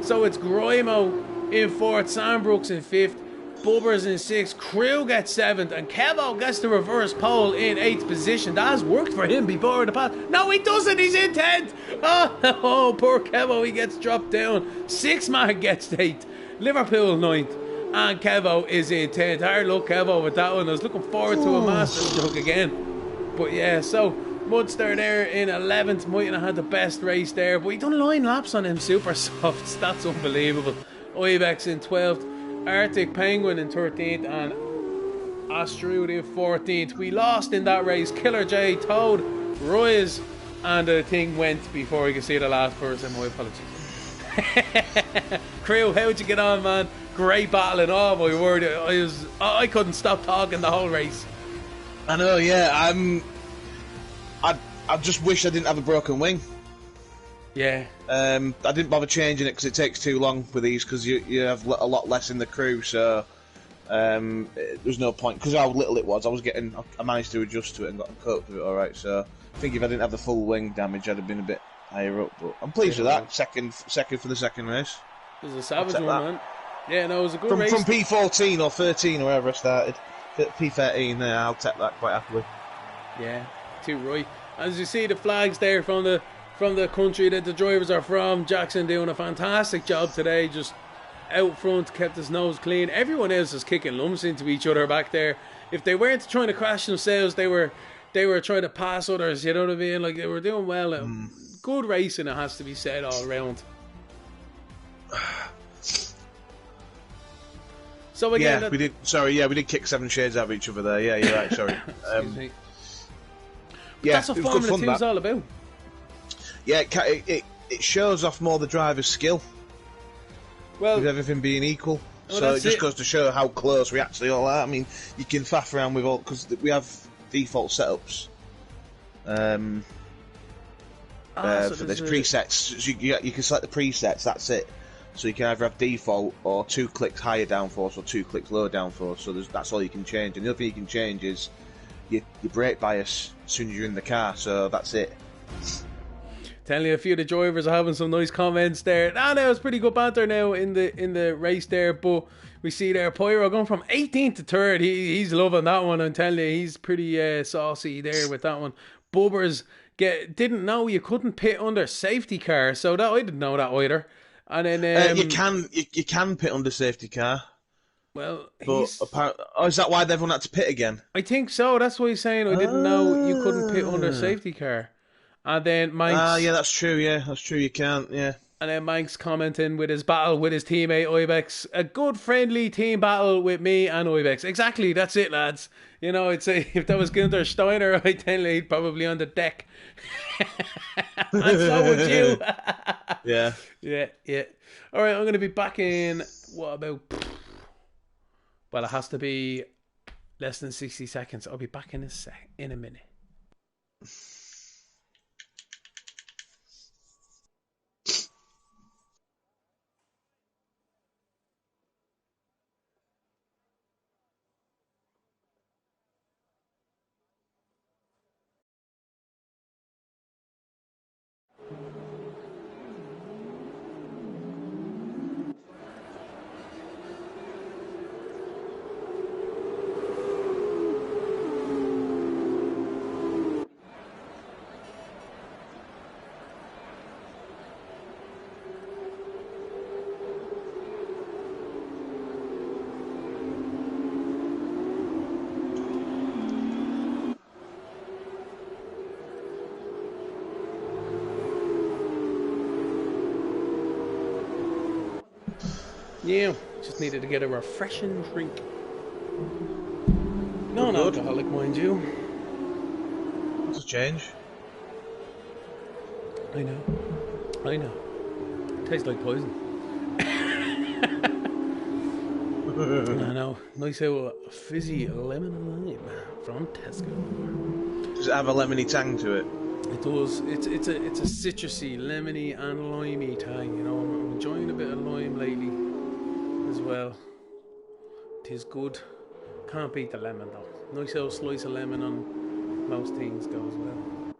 [SPEAKER 1] So it's Grimo in 4th, Sam Brooks in 5th, Bubber's in 6th, Crew gets 7th, and Kevo gets the reverse pole in 8th position. That has worked for him before the pass. No, he doesn't. He's in 10th. Oh, poor Kevo. He gets dropped down. 6 man gets 8th. Liverpool 9th. And Kevo is in 10th. Hard luck, Kevo, with that one. I was looking forward to a master stroke again. But yeah, so Munster there in 11th. Mightn't have had the best race there, but he done 9 laps on him super softs. That's unbelievable. Ibex in 12th. Arctic Penguin in 13th and Astrud in 14th. We lost in that race. Killer J, Toad, Royce, and the thing went before we could see the last person. My apologies. Crew, how would you get on, man? Great battling. Oh my word, I couldn't stop talking the whole race.
[SPEAKER 2] I know, yeah. I just wish I didn't have a broken wing.
[SPEAKER 1] Yeah.
[SPEAKER 2] I didn't bother changing it because it takes too long with these because you have a lot less in the crew, so there's no point. Because how little it was, I managed to adjust to it and got coped with it alright, so I think if I didn't have the full wing damage I'd have been a bit higher up, but I'm pleased with that. Second for the second race.
[SPEAKER 1] It was a savage one, man. Yeah, no, it was a good race.
[SPEAKER 2] From P14 or 13 or wherever I started, P13, I'll take that quite happily.
[SPEAKER 1] Yeah, too right. As you see the flags there from the country that the drivers are from, Jackson doing a fantastic job today, just out front, kept his nose clean. Everyone else is kicking lumps into each other back there. If they weren't trying to crash themselves, they were trying to pass others, you know what I mean? Like, they were doing well. Good racing, it has to be said, all around. So again,
[SPEAKER 2] yeah, we did. Sorry, yeah, we did kick 7 shades out of each other there. Yeah, you're right. Sorry.
[SPEAKER 1] Yeah, that's what Formula 2 is all about.
[SPEAKER 2] Yeah, it shows off more the driver's skill. Well, with everything being equal, so it just goes to show how close we actually all are. I mean, you can faff around with all because we have default setups. For this presets, so you can select the presets. That's it. So you can either have default or 2 clicks higher downforce or 2 clicks lower downforce. So that's all you can change. And the other thing you can change is your brake bias as soon as you're in the car. So that's it.
[SPEAKER 1] Telling you, a few of the drivers are having some nice comments there. No, it's pretty good banter now in the race there. But we see there Pyro going from 18th to 3rd. He's loving that one. I'm telling you, he's pretty saucy there with that one. Bubbers didn't know you couldn't pit under safety car, so that I didn't know that either. And then
[SPEAKER 2] you can pit under safety car.
[SPEAKER 1] Well,
[SPEAKER 2] is that why everyone had to pit again?
[SPEAKER 1] I think so. That's what he's saying. I didn't know you couldn't pit under safety car. And then Manx.
[SPEAKER 2] Yeah, that's true. Yeah, that's true. You can't. Yeah.
[SPEAKER 1] And then Manx commenting with his battle with his teammate Ibex. A good friendly team battle with me and Ibex. Exactly. That's it, lads. You know, I'd say if that was Gunther Steiner, I'd tell you he'd probably on the deck. And so would you.
[SPEAKER 2] Yeah.
[SPEAKER 1] Yeah. All right, I'm going to be back in, what about... Well, it has to be less than 60 seconds. I'll be back in a minute. Yeah, just needed to get a refreshing drink. Non-alcoholic, mind you.
[SPEAKER 2] That's a change.
[SPEAKER 1] I know. Tastes like poison. I know. Nice fizzy lemon and lime from Tesco.
[SPEAKER 2] Does it have a lemony tang to it?
[SPEAKER 1] It does. It's a citrusy, lemony and limey tang. You know, I'm enjoying a bit of lime lately as well. Tis good. Can't beat the lemon though. Nice little slice of lemon on most things goes well.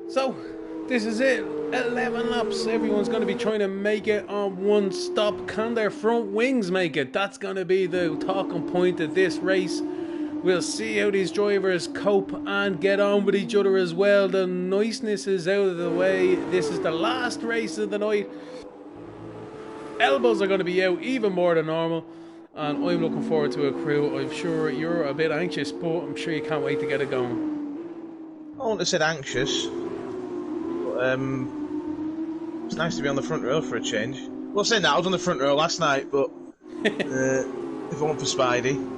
[SPEAKER 1] So, this is it. 11 laps. Everyone's going to be trying to make it on one stop. Can their front wings make it? That's going to be the talking point of this race. We'll see how these drivers cope and get on with each other as well. The niceness is out of the way. This is the last race of the night. Elbows are going to be out even more than normal. And I'm looking forward to a crew. I'm sure you're a bit anxious, but I'm sure you can't wait to get it going.
[SPEAKER 2] I wouldn't have said anxious. But, it's nice to be on the front row for a change. Well, saying that, I was on the front row last night, but if it weren't for Spidey.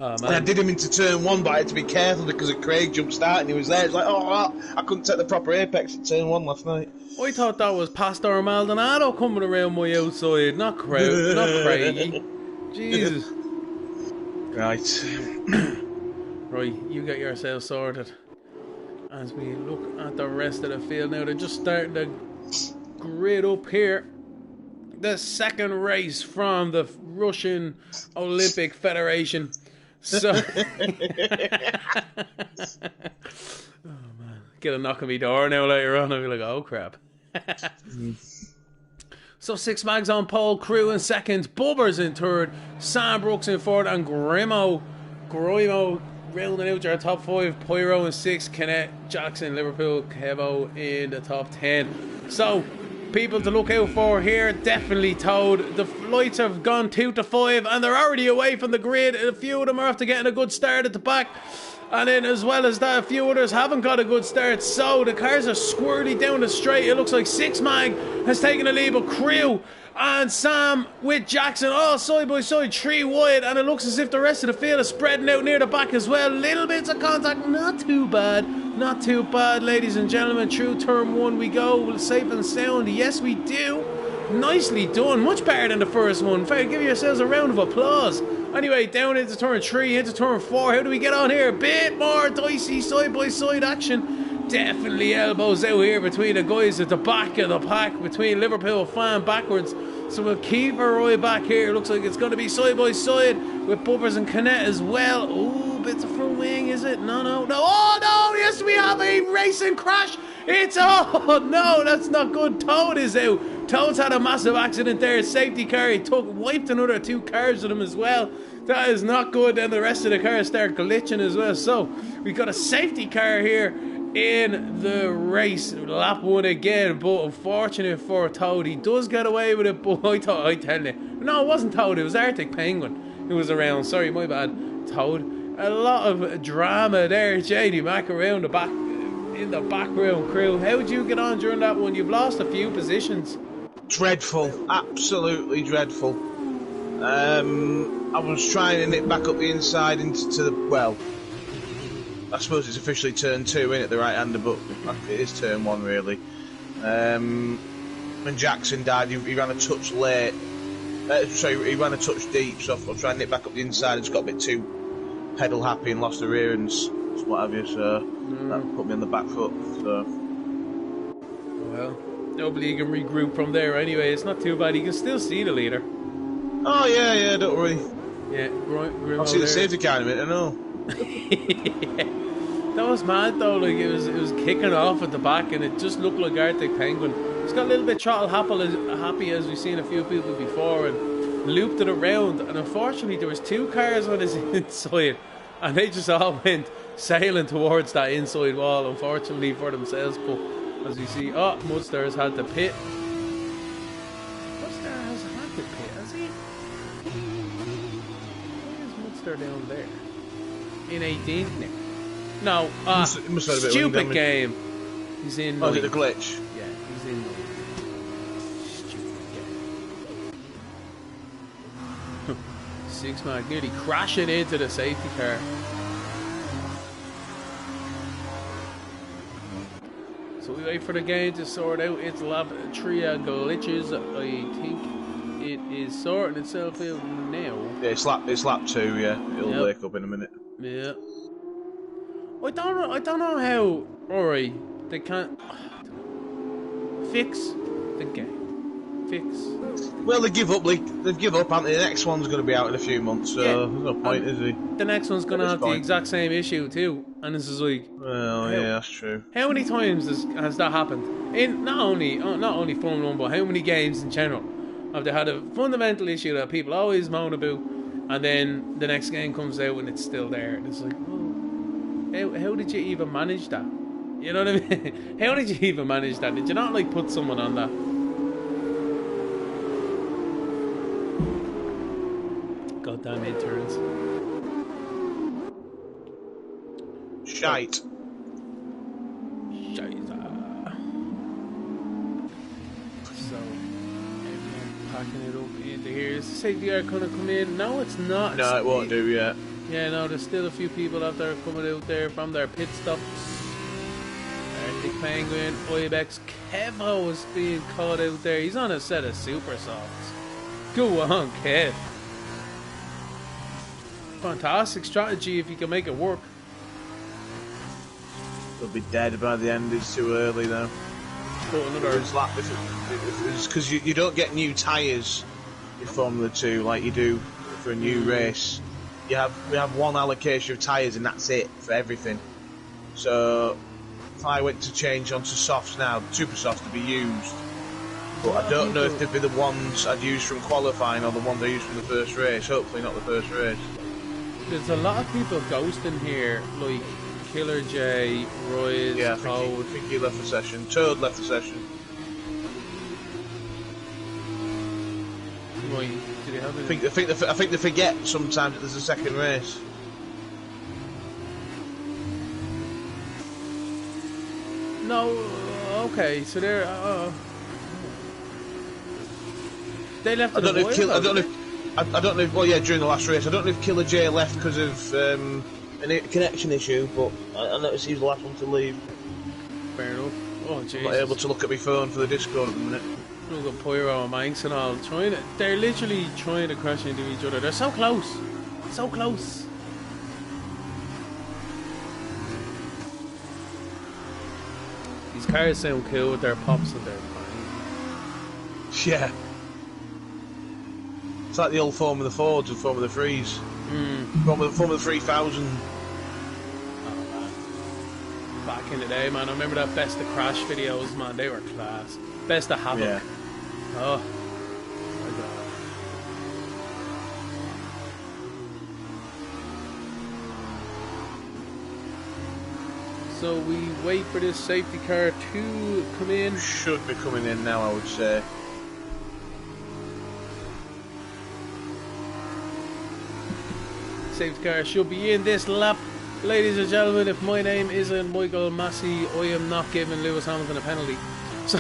[SPEAKER 1] Oh,
[SPEAKER 2] and I did him into turn 1, but I had to be careful because of Craig jump start and he was there. It's like, oh, I couldn't take the proper apex at turn 1 last night.
[SPEAKER 1] I thought that was Pastor Maldonado coming around my outside, not Craigie. Jesus.
[SPEAKER 2] Right.
[SPEAKER 1] Right, you get yourself sorted. As we look at the rest of the field now, they're just starting to grid up here. The second race from the Russian Olympic Federation. So, oh man, get a knock on my door now later on. I'll be like, oh crap. So 6 mags on pole, Crew in second, Bubbers in third, Sam Brooks in fourth, and Grimo rounding out your top 5. Pyro in 6th, Kenneth, Jackson, Liverpool, Kevo in the top 10. So, people to look out for here, definitely Toad. The lights have gone 2 to 5 and they're already away from the grid. A few of them are after getting a good start at the back. And then as well as that, a few others haven't got a good start. So the cars are squirrely down the straight. It looks like 6 Mag has taken the lead, but Crew and Sam with Jackson all side by side, 3 wide, and it looks as if the rest of the field is spreading out near the back as well. Little bits of contact, not too bad, ladies and gentlemen. Through turn 1 we go, safe and sound. Yes, we do. Nicely done, much better than the first one. Give yourselves a round of applause. Anyway, down into turn 3, into turn 4. How do we get on here? A bit more dicey side by side action. Definitely elbows out here between the guys at the back of the pack, between Liverpool fan backwards. So we'll keep our eye back here. Looks like it's going to be side by side with Bubbers and Canet as well. Oh, bits of front wing, is it? No. Oh no, yes, we have a racing crash. It's, oh no, that's not good. Toad is out. Toad's had a massive accident there. Safety car, he wiped another 2 cars with him as well. That is not good. And the rest of the cars start glitching as well. So we've got a safety car here in the race. Lap 1 again, but unfortunate for Toad, he does get away with it. But I tell you, no, it wasn't Toad, it was Arctic Penguin who was around. Sorry, my bad. Toad. A lot of drama there. JD Mac around the back, in the background. Crew, how did you get on during that one? You've lost a few positions.
[SPEAKER 2] Dreadful, absolutely dreadful. I was trying to nip back up the inside into the, well, I suppose it's officially turn 2, isn't it, the right-hander, but it is turn 1 really. When Jackson died, he ran a touch late. He ran a touch deep, so I was trying to nip back up the inside and just got a bit too pedal happy and lost the rear ends, what have you, so that put me on the back foot. So.
[SPEAKER 1] Well, nobody can regroup from there anyway. It's not too bad. You can still see the leader.
[SPEAKER 2] Oh yeah, don't worry.
[SPEAKER 1] Yeah,
[SPEAKER 2] I'll see the safety car in a minute, I know.
[SPEAKER 1] That was mad though, like it was kicking off at the back and it just looked like Arctic Penguin. It's got a little bit throttle happy as we've seen a few people before, and looped it around, and unfortunately there was 2 cars on his inside and they just all went sailing towards that inside wall, unfortunately for themselves. But as we see, Mudster has had to pit. Mudster has had to pit, has he? Why is Mudster down there? In 18th now. No,
[SPEAKER 2] it must have
[SPEAKER 1] stupid game. He's in.
[SPEAKER 2] Oh, is it the glitch?
[SPEAKER 1] Yeah, he's in. Stupid game. 6 Mag nearly crashing into the safety car. So we wait for the game to sort out its lap 3 glitches. I think it is sorting itself out now.
[SPEAKER 2] Yeah, it's lap 2. Yeah, it'll wake up in a minute.
[SPEAKER 1] Yeah. I don't know how. Alright, they can't fix the game.
[SPEAKER 2] Well, they give up. They've given up, haven't they? The next one's going to be out in a few months, so there's no point, is he?
[SPEAKER 1] The next one's going to have the exact same issue too. And this is like,
[SPEAKER 2] Well, yeah, that's true.
[SPEAKER 1] how many times has that happened? In not only Formula 1, but how many games in general have they had a fundamental issue that people always moan about, and then the next game comes out and it's still there, and it's like, well, how did you even manage that? You know what I mean? How did you even manage that? Did you not like put someone on that? Goddamn midterms.
[SPEAKER 2] Shite.
[SPEAKER 1] So, everyone packing it up into here. Is the safety car going to come in? No, it's not.
[SPEAKER 2] No, it won't do yet.
[SPEAKER 1] Yeah, no, there's still a few people out there coming out there from their pit stops. Arctic Penguin, Ibex, Kevo is being caught out there. He's on a set of super softs. Go on, Kev. Fantastic strategy if you can make it work.
[SPEAKER 2] They'll be dead by the end. It's too early though. Because you don't get new tyres in Formula 2 like you do for a new race. We have one allocation of tyres and that's it for everything. So if I went to change onto softs now, super softs to be used, but I don't know if they'd be the ones I'd use from qualifying or the ones I used from the first race. Hopefully not the first race.
[SPEAKER 1] There's a lot of people ghosting here, like Killer J, Royce, Code.
[SPEAKER 2] I think he left the session. Toad left the session.
[SPEAKER 1] Right, did he have
[SPEAKER 2] I think they forget sometimes that there's a second race.
[SPEAKER 1] No, okay, so they're they left. I don't know
[SPEAKER 2] if well, yeah, during the last race. I don't know if Killer J left because of a connection issue, but I noticed he was the last one to leave.
[SPEAKER 1] Fair enough. Oh, jeez.
[SPEAKER 2] I'm not able to look at my phone for the Discord at the minute.
[SPEAKER 1] Look at Pyro and Manx and all they're literally trying to crash into each other. They're so close, so close. These cars sound cool with their pops and their bangs.
[SPEAKER 2] Yeah. It's like the old Formula Fords and Formula 3s. Formula 3000.
[SPEAKER 1] Oh, man. Back in the day, man. I remember that Best of Crash videos, man. They were class. Best of Havoc.
[SPEAKER 2] Yeah.
[SPEAKER 1] Oh, my God. So we wait for this safety car to come in.
[SPEAKER 2] Should be coming in now, I would say.
[SPEAKER 1] Safety car should be in this lap. Ladies and gentlemen, if my name isn't Michael Massey, I am not giving Lewis Hamilton a penalty. So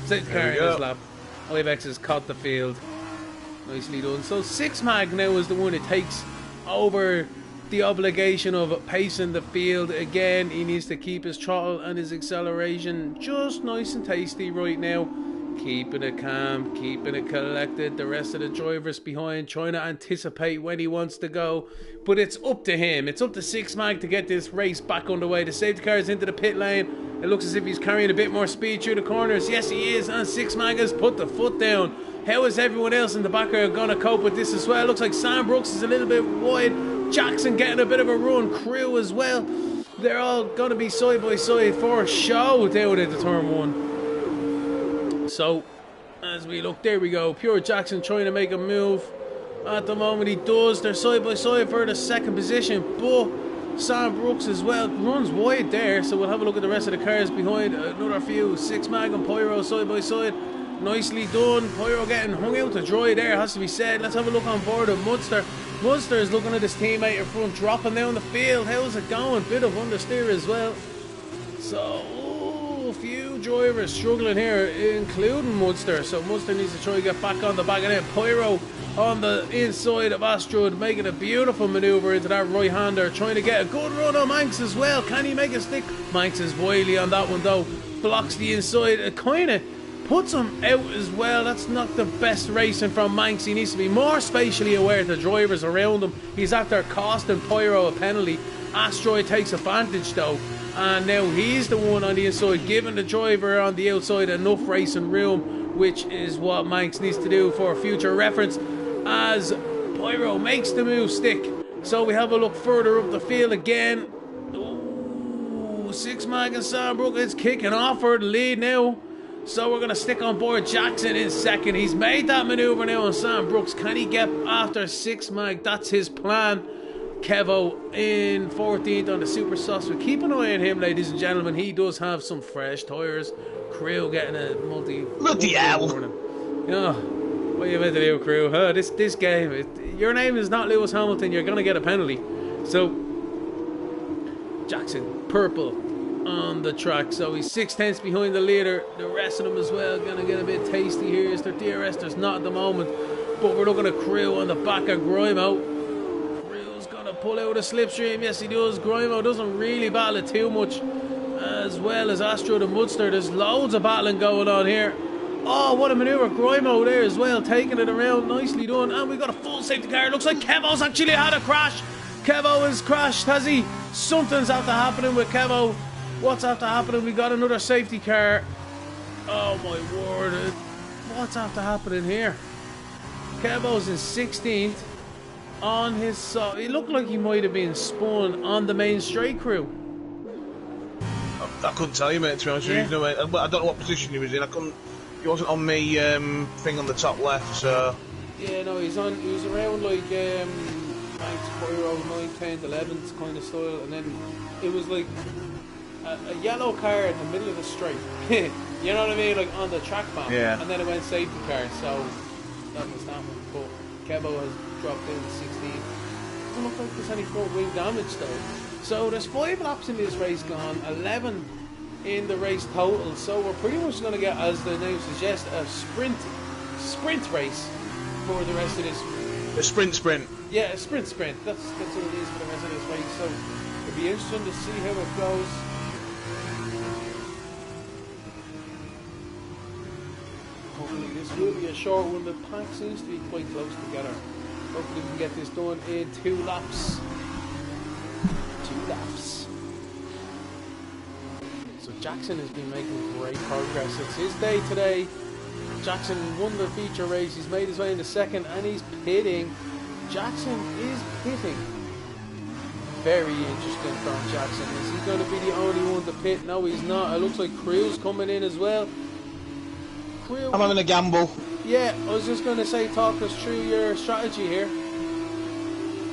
[SPEAKER 1] safety car in this lap. Ibex has caught the field. Nicely done. So 6 Mag now is the one that takes over the obligation of pacing the field again. He needs to keep his throttle and his acceleration just nice and tasty right now. Keeping it calm, keeping it collected. The rest of the drivers behind trying to anticipate when he wants to go. But it's up to him. It's up to 6 Mag to get this race back underway. The safety car is into the pit lane. It looks as if he's carrying a bit more speed through the corners. Yes, he is. And 6 Mag has put the foot down. How is everyone else in the back are going to cope with this as well? It looks like Sam Brooks is a little bit wide. Jackson getting a bit of a run. Crew as well. They're all going to be side by side for a show down at the turn 1. So, as we look, there we go. Pure Jackson trying to make a move. At the moment he does. They're side by side for the second position. But Sam Brooks as well runs wide there. So we'll have a look at the rest of the cars behind. Another few. 6 Mag and Pyro side by side. Nicely done. Pyro getting hung out to dry there, has to be said. Let's have a look on board of Munster. Munster is looking at his teammate in front, dropping down the field. How's it going? Bit of understeer as well. So, a few drivers struggling here, including Munster. So Munster needs to try to get back on the back of it. Pyro on the inside of Astrud, making a beautiful manoeuvre into that right-hander, trying to get a good run on Manx as well. Can he make a stick? Manx is wily on that one though. Blocks the inside. It kind of puts him out as well. That's not the best racing from Manx. He needs to be more spatially aware of the drivers around him. He's after costing Pyro a penalty. Asteroid takes advantage though, and now he's the one on the inside, giving the driver on the outside enough racing room, which is what Manx needs to do for future reference. As Pyro makes the move stick. So we have a look further up the field again. Ooh, 6 mag and Sandbrook is kicking off for the lead now. So we're going to stick on board Jackson in second. He's made that manoeuvre now on Sam Brooks. Can he get after 6 mag? That's his plan. Kevo in 14th on the Super Sauce. So keep an eye on him, ladies and gentlemen. He does have some fresh tyres. Crew getting a
[SPEAKER 2] Bloody hell!
[SPEAKER 1] Yeah. What are you meant to do, Crew? Huh? This game, your name is not Lewis Hamilton. You're going to get a penalty. So Jackson, purple on the track, so he's 6/10 behind the leader. The rest of them as well gonna get a bit tasty here. Is their DRS? There's not at the moment, but we're looking at Crew on the back of Grimo. Crew's gonna pull out a slipstream. Yes, he does. Grimo doesn't really battle it too much, as well as Astro the Mudster. There's loads of battling going on here. Oh, what a manoeuvre. Grimo there as well, taking it around. Nicely done. And we've got a full safety car. It looks like Kevo's actually had a crash. Kevo has crashed, has he? Something's after happening with Kevo. What's after happening? We got another safety car. Oh my word. What's after happening here? Kevo's in 16th on his side. It looked like he might have been spun on the main straight, Crew.
[SPEAKER 2] I couldn't tell you, mate, to be honest with you. I don't know what position he was in. He wasn't on me thing on the top left, so...
[SPEAKER 1] Yeah, no, he was around like 9th, Pyro, 9th, 10th, 11th kind of style, and then it was like a yellow car in the middle of the straight. You know what I mean? Like on the track map.
[SPEAKER 2] Yeah.
[SPEAKER 1] And then it went safety car, so that was that one. But Kevo has dropped down to 16. Doesn't look like there's any front wing damage though. So there's 5 laps in this race gone, 11 in the race total. So we're pretty much going to get, as the name suggests, a sprint race for the rest of this.
[SPEAKER 2] A sprint.
[SPEAKER 1] Yeah, a sprint. That's what it is for the rest of this race. So it'll be interesting to see how it goes. Hopefully this will be a short one. The pack seems to be quite close together. Hopefully we can get this done in 2 laps. 2 laps. So Jackson has been making great progress. It's his day today. Jackson won the feature race. He's made his way into second and he's pitting. Jackson is pitting. Very interesting from Jackson. Is he going to be the only one to pit? No, he's not. It looks like Crew's coming in as well. Crew,
[SPEAKER 2] I'm having a gamble.
[SPEAKER 1] Yeah, I was just going to say, talk us through your strategy here.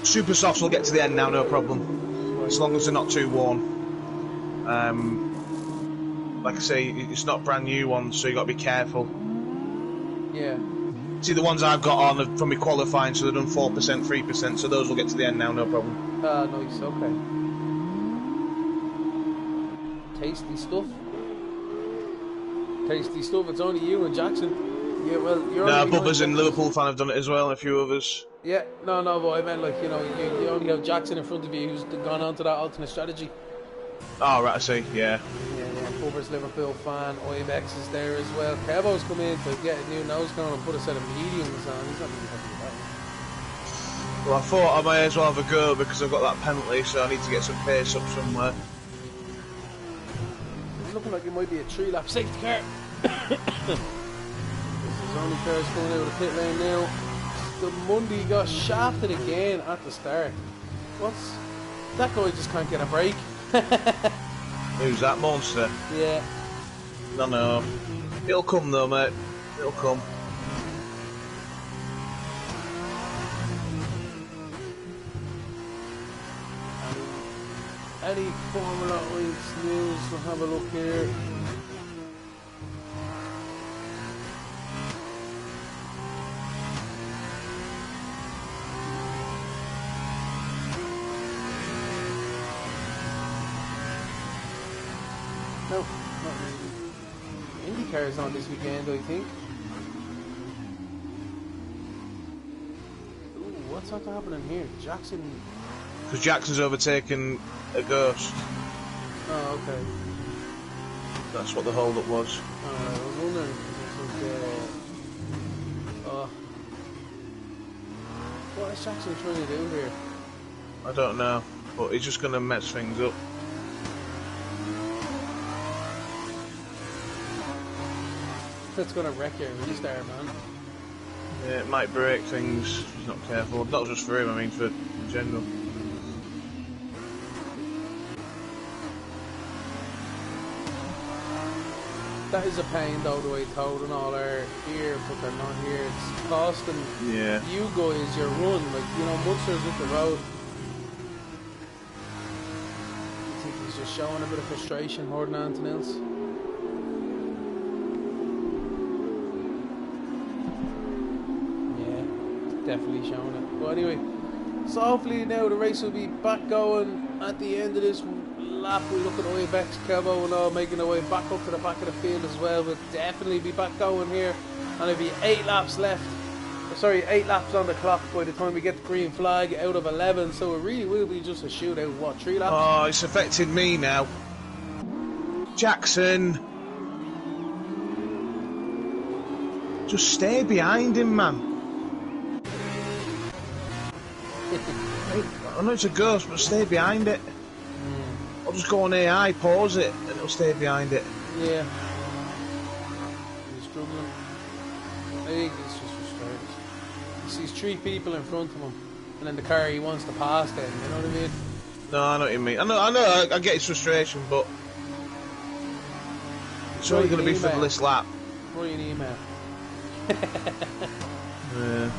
[SPEAKER 2] Super softs will get to the end now, no problem. As long as they're not too worn. Like I say, it's not brand new ones, so you got to be careful.
[SPEAKER 1] Yeah.
[SPEAKER 2] See, the ones I've got on are from me qualifying, so they've done 4%, 3%, so those will get to the end now, no problem.
[SPEAKER 1] Nice, okay. Tasty stuff. Tasty stuff, it's only you and Jackson. Yeah, well, you're only...
[SPEAKER 2] Bubba's and Liverpool fan have done it as well, and a few others.
[SPEAKER 1] Yeah, no, but I meant, like, you know, you only have Jackson in front of you who's gone on to that alternate strategy.
[SPEAKER 2] Oh, right, I see, yeah.
[SPEAKER 1] Yeah, Bubba's Liverpool fan, IMX is there as well. Kevo's come in to get a new nose cone and put a set of mediums on. He's not really happy with that.
[SPEAKER 2] Well, I thought I may as well have a go because I've got that penalty, so I need to get some pace up somewhere.
[SPEAKER 1] It's looking like it might be a 3-lap safety car. This is only cars going out of the pit lane now. The Monday got shafted again at the start. That guy just can't get a break.
[SPEAKER 2] Who's that monster?
[SPEAKER 1] Yeah.
[SPEAKER 2] No. It'll come though, mate. It'll come.
[SPEAKER 1] Any Formula Week's news? We'll have a look here. No, not really. IndyCar is on this weekend, I think. Ooh, what's happening here? Jackson.
[SPEAKER 2] Because Jackson's overtaken a Ghost.
[SPEAKER 1] Oh, okay.
[SPEAKER 2] That's what the hold-up was.
[SPEAKER 1] I was wondering. What is Jackson trying to do here?
[SPEAKER 2] I don't know, but he's just going to mess things up.
[SPEAKER 1] That's gonna wreck your restart, man.
[SPEAKER 2] Yeah, it might break things if he's not careful. Not just for him, I mean for in general.
[SPEAKER 1] That is a pain though, the way Toad and all are here, but they're not here. It's costing you guys your run. Like, you know, Munster's up the road. I think he's just showing a bit of frustration more than anything else. Yeah, definitely showing it. But anyway, so hopefully now the race will be back going at the end of this lap. We look at Ibex, Kelbo and all making their way back up to the back of the field as well. But definitely be back going here, and there'll be 8 laps left. Sorry, 8 laps on the clock by the time we get the green flag out of 11. So it really will be just a shootout. What, 3 laps?
[SPEAKER 2] Oh, it's affecting me now. Jackson, just stay behind him, man. I know it's a ghost, but stay behind it. I'll just go on AI, pause it, and it'll stay behind it.
[SPEAKER 1] Yeah. He's struggling. I think it's just frustrated. He sees 3 people in front of him, and then the car he wants to pass them, you know what I mean?
[SPEAKER 2] No, I know what you mean. I get his frustration, but it's only going to be for this lap.
[SPEAKER 1] Write an email.
[SPEAKER 2] Yeah.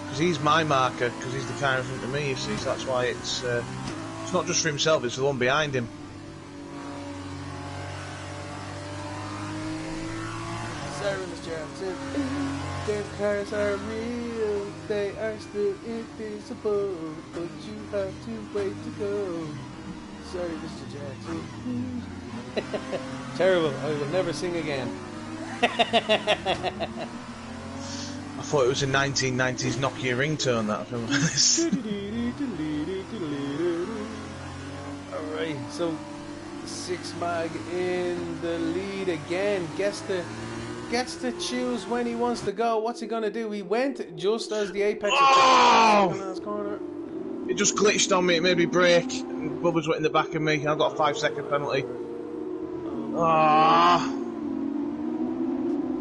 [SPEAKER 2] Because he's my marker, because he's the car in front of me, you see, so that's why it's not just for himself, it's the one behind him.
[SPEAKER 1] Sorry, Mr. Jackson. Their cars are real, they are still invisible, but you have to wait to go. Sorry, Mr. Jackson. Terrible, I will never sing again.
[SPEAKER 2] I thought it was a 1990s Nokia ringtone, that film.
[SPEAKER 1] Alright, so 6 Mag in the lead again. Gets to choose when he wants to go. What's he gonna do? He went just as the apex corner.
[SPEAKER 2] It just glitched on me, it made me brake. And Bubba's went in the back of me. I got a 5-second penalty.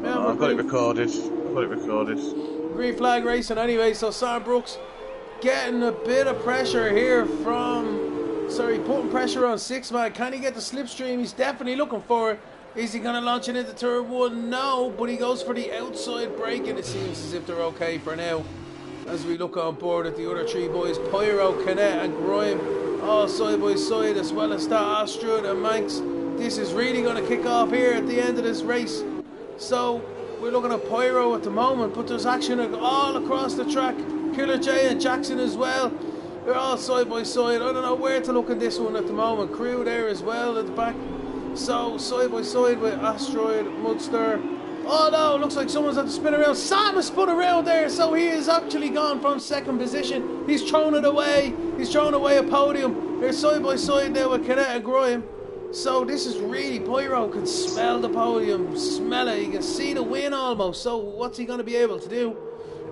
[SPEAKER 2] I've got it recorded.
[SPEAKER 1] Green flag racing anyway, so Sam Brooks getting a bit of pressure here putting pressure on 6 Man. Can he get the slipstream? He's definitely looking for it. Is he going to launch it into turn 1? No, but he goes for the outside brake, and it seems as if they're okay for now. As we look on board at the other 3 boys, Pyro, Canet and Grime, all side by side, as well as that Astrid and Manx. This is really going to kick off here at the end of this race. So we're looking at Pyro at the moment, but there's action all across the track. Killer J and Jackson as well. They're all side by side. I don't know where to look at this one at the moment. Crew there as well at the back. So side by side with Asteroid, Mudster. Oh no, looks like someone's had to spin around. Sam has spun around there, so he is actually gone from 2nd position. He's thrown it away. He's thrown away a podium. They're side by side there with Canet and Grime. So this is really, Pyro can smell the podium, smell it, you can see the win almost. So what's he going to be able to do?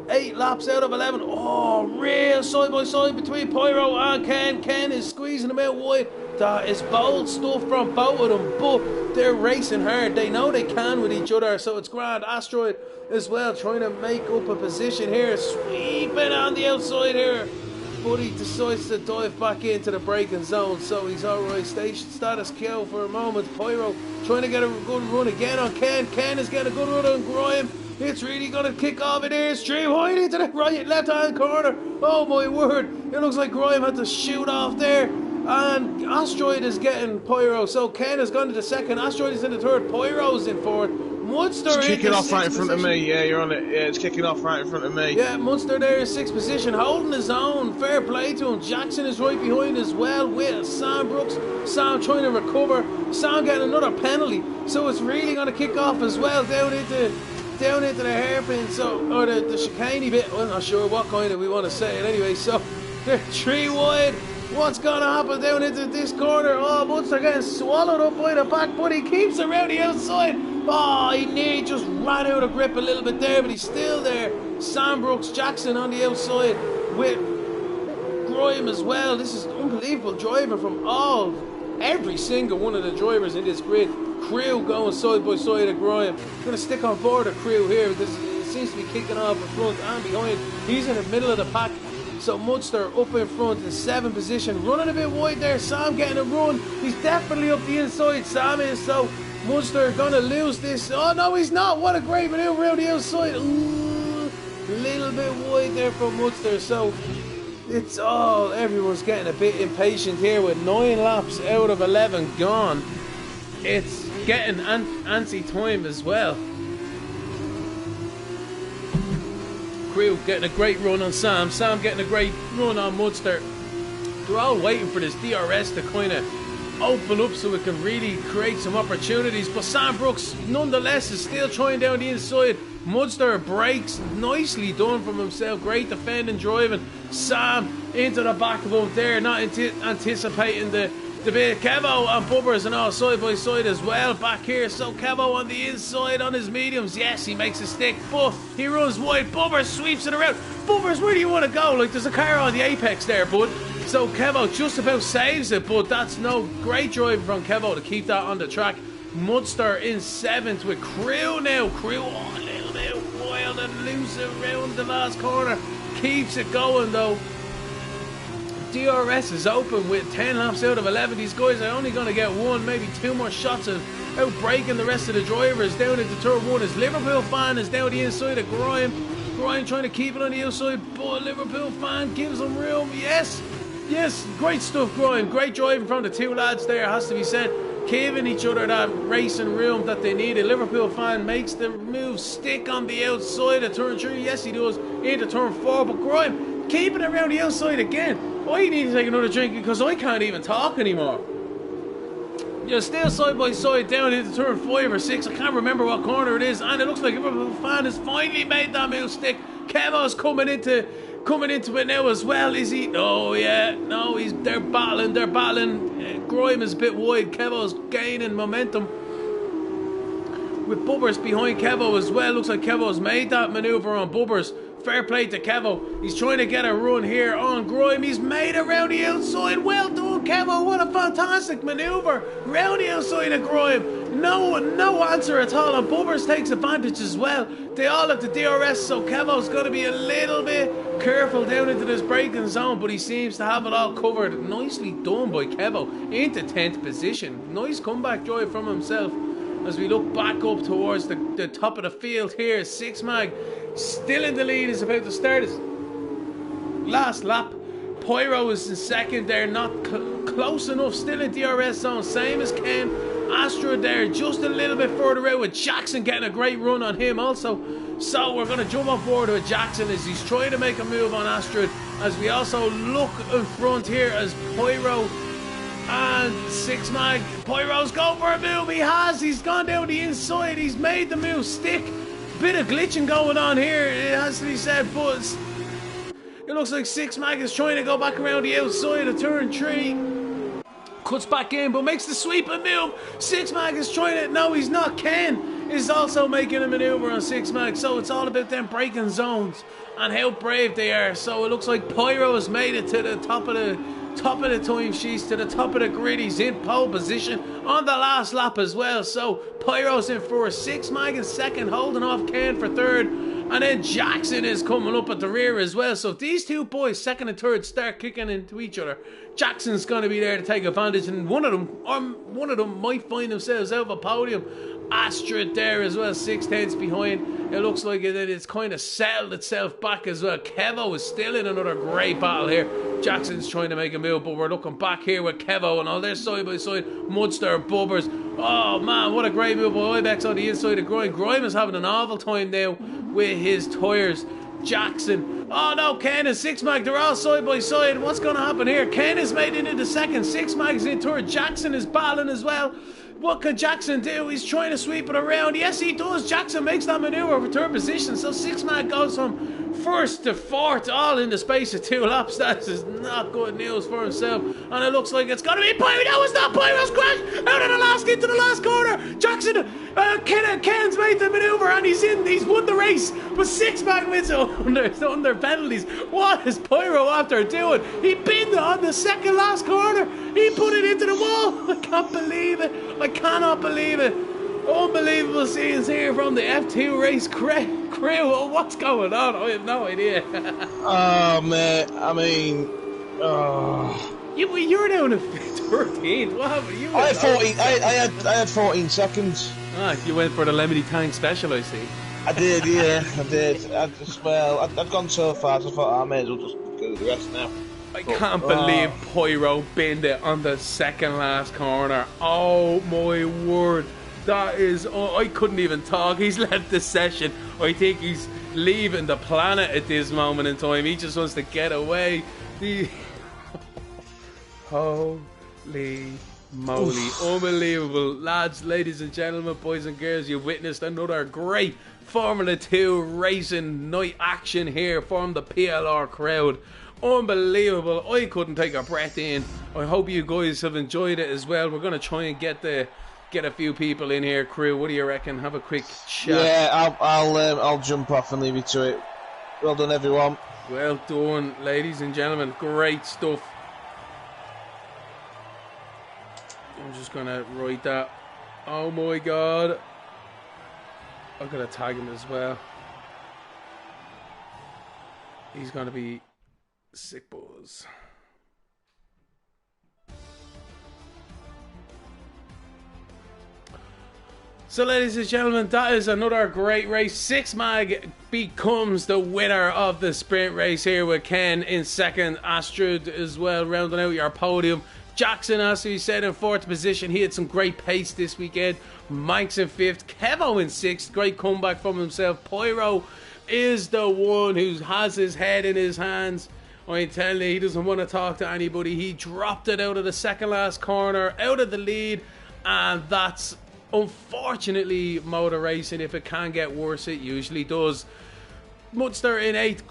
[SPEAKER 1] 8 laps out of 11. Oh, real side by side between Pyro and Ken. Ken is squeezing him out wide. That is bold stuff from both of them, but they're racing hard. They know they can with each other, so it's grand. Asteroid as well trying to make up a position here, sweeping on the outside here. But he decides to dive back into the braking zone, so he's alright. Status quo for a moment. Pyro trying to get a good run again on Ken. Ken is getting a good run on Grime. It's really going to kick off. It is straight wide into the left hand corner. Oh my word. It looks like Grime had to shoot off there. And Asteroid is getting Pyro. So Ken has gone to the 2nd. Asteroid is in the 3rd. Pyro's in 4th. Munster
[SPEAKER 2] it's kicking off right in front
[SPEAKER 1] position.
[SPEAKER 2] of me. Yeah, you're on it. Yeah, it's kicking off right in front of me.
[SPEAKER 1] Yeah, Munster there in 6th position, holding his own. Fair play to him. Jackson is right behind as well with Sam Brooks. Sam trying to recover. Sam getting another penalty. So it's really going to kick off as well down into the hairpin, or the chicane bit. I'm not sure what kind of we want to say it anyway. So they're 3 wide. What's going to happen down into this corner? Oh, Munster getting swallowed up by the back, but he keeps around the outside. Oh, he nearly just ran out of grip a little bit there, but he's still there. Sam Brooks, Jackson on the outside with Grime as well. This is unbelievable driving from all every single one of the drivers in this grid. Crew going side by side of Graham. Going to stick on board a Crew here. This seems to be kicking off in front and behind. He's in the middle of the pack. So Munster up in front in 7th position. Running a bit wide there. Sam getting a run. He's definitely up the inside. Sam is. So Munster going to lose this. Oh no, he's not. What a great maneuver around the outside. Ooh, a little bit wide there from Munster. So it's all, everyone's getting a bit impatient here with 9 laps out of 11 gone. It's getting antsy time as well. Crew getting a great run on Sam. Sam getting a great run on Munster. They're all waiting for this DRS to kind of open up so it can really create some opportunities. But Sam Brooks, nonetheless, is still trying down the inside. Munster breaks, nicely done from himself. Great defending, driving. Sam into the back of him there, not anticipating the bit. Kevo and Bubbers and all side by side as well back here. So Kevo on the inside on his mediums. Yes, he makes a stick, but he runs wide. Bubbers sweeps it around. Bubbers, where do you want to go? Like, there's a car on the apex there, bud. So Kevo just about saves it, but that's no great driving from Kevo to keep that on the track. Munster in 7th with Crew now. Crew a little bit wild and loose around the last corner. Keeps it going though. DRS is open with 10 laps out of 11. These guys are only going to get 1, maybe 2 more shots of outbreaking the rest of the drivers down into turn 1. His Liverpool fan is down the inside of Grime. Grime trying to keep it on the outside, but Liverpool fan gives him room. Yes, yes, great stuff, Grime. Great driving from the 2 lads there, has to be said. Giving each other that racing room that they needed. Liverpool fan makes the move stick on the outside of turn 3. Yes, he does, into turn 4, but Grime keeping it around the outside again. I need to take another drink because I can't even talk anymore. You're still side by side down into turn 5 or 6. I can't remember what corner it is, and it looks like Liverpool fan has finally made that move stick. Kevo's coming into it now as well. Is he? Oh yeah, no, they're battling. Grime is a bit wide. Kevo's gaining momentum with Bubbers behind Kevo as well. Looks like Kevo's made that maneuver on Bubbers. Fair play to Kevo. He's trying to get a run here on Grime. He's made it around the outside. Well done, Kevo. What a fantastic maneuver. Round the outside of Grime. No answer at all. And Bubbers takes advantage as well. They all have the DRS, so Kevo's got to be a little bit careful down into this braking zone, but he seems to have it all covered. Nicely done by Kevo into 10th position. Nice comeback drive from himself. As we look back up towards the top of the field here, 6 Mag still in the lead, is about to start his last lap. Pyro is in 2nd there, not close enough, still in DRS zone, same as Ken. Astrid there, just a little bit further out with Jackson getting a great run on him also. So we're going to jump on board with Jackson as he's trying to make a move on Astrid. As we also look in front here as Pyro and 6 Mag. Pyro's going for a move. He's gone down the inside. He's made the move stick. Bit of glitching going on here, it has to be said, but it looks like 6 Mag is trying to go back around the outside of turn 3. Cuts back in, but makes the sweep and move. 6 Mag is trying it. No, he's not. Ken is also making a maneuver on 6 Mag, so it's all about them breaking zones and how brave they are. So it looks like Pyro has made it to the top of the time sheets, to the top of the grid. He's in pole position on the last lap as well. So Pyro's in for 6 Mag in 2nd, holding off Ken for 3rd, and then Jackson is coming up at the rear as well. So if these two boys, 2nd and 3rd, start kicking into each other, Jackson's going to be there to take advantage, and one of them might find themselves out of a podium. Astrid there as well, 6/10 behind. It looks like it's kind of settled itself back as well. Kevo is still in another great battle here. Jackson's trying to make a move, but we're looking back here with Kevo and all their side by side. Munster, Bubbers. Oh man, what a great move by Ibex on the inside of Grime. Grime is having an awful time now with his tyres. Jackson. Oh no, Ken and 6 Mag, they're all side by side. What's going to happen here? Ken is made into the 2nd. 6 Mag is in 3rd. Jackson is battling as well. What can Jackson do? He's trying to sweep it around. Yes, he does. Jackson makes that maneuver for 3rd position. So 6 Mag goes from first to fourth, all in the space of 2 laps. That is not good news for himself. And it looks like it's going to be Pyro. No, it's not. Pyro's crashed out of the last, into the last corner. Jackson, Ken's made the manoeuvre and he's won the race. But 6-back wins under penalties. What is Pyro after doing? He binned on the second last corner. He put it into the wall. I can't believe it. I cannot believe it. Unbelievable scenes here from the F2 race crew. What's going on? I have no idea.
[SPEAKER 2] Oh, mate. I mean,
[SPEAKER 1] you were down at 13th. What happened?
[SPEAKER 2] I had 14. I had 14 seconds.
[SPEAKER 1] Ah, you went for the Lemony Tang special, I see.
[SPEAKER 2] I did, yeah, I did. I'd gone so far, so I thought I may as well just go to the rest now.
[SPEAKER 1] I can't believe Pyro binned it on the second last corner. Oh my word. That is, I couldn't even talk. He's left the session. I think he's leaving the planet at this moment in time. He just wants to get away. Holy moly. Unbelievable. Lads, ladies and gentlemen, boys and girls, you've witnessed another great Formula 2 racing night action here from the PLR crowd. Unbelievable. I couldn't take a breath in. I hope you guys have enjoyed it as well. We're going to try and get a few people in here, crew. What do you reckon? Have a quick chat.
[SPEAKER 2] Yeah, I'll jump off and leave you to it. Well done, everyone.
[SPEAKER 1] Well done, ladies and gentlemen. Great stuff. I'm just gonna write that. Oh my god. I'm gonna tag him as well. He's gonna be sick balls. So, ladies and gentlemen, that is another great race. 6mag becomes the winner of the sprint race here with Ken in second. Astrid as well, rounding out your podium. Jackson, as we said, in fourth position. He had some great pace this weekend. Mike's in fifth. Kevo in sixth. Great comeback from himself. Pyro is the one who has his head in his hands. I'm telling you, he doesn't want to talk to anybody. He dropped it out of the second last corner, out of the lead, and that's unfortunately motor racing. If it can get worse, it usually does. Munster in 8th,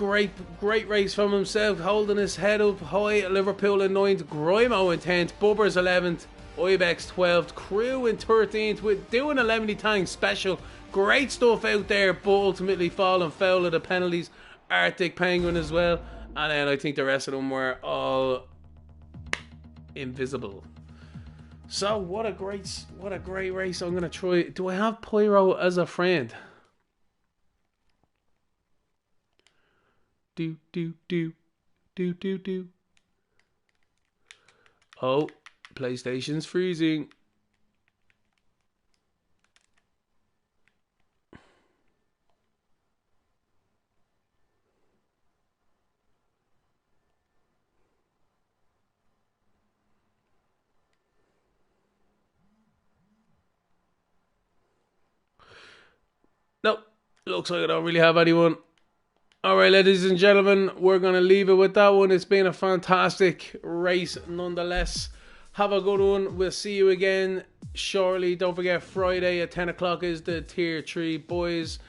[SPEAKER 1] great race from himself, holding his head up high. Liverpool in 9th, Grimo in 10th, Bubbers 11th, Ibex 12th, Crew in 13th, with doing a Lemony Tang special. Great stuff out there, but ultimately falling foul of the penalties. Arctic Penguin as well, and then I think the rest of them were all invisible. So what a great race. I'm gonna try. Do I have Pyro as a friend? Do. Oh, PlayStation's freezing. Nope, looks like I don't really have anyone. Alright, ladies and gentlemen, we're going to leave it with that one. It's been a fantastic race nonetheless. Have a good one. We'll see you again shortly. Don't forget, Friday at 10 o'clock is the Tier 3 boys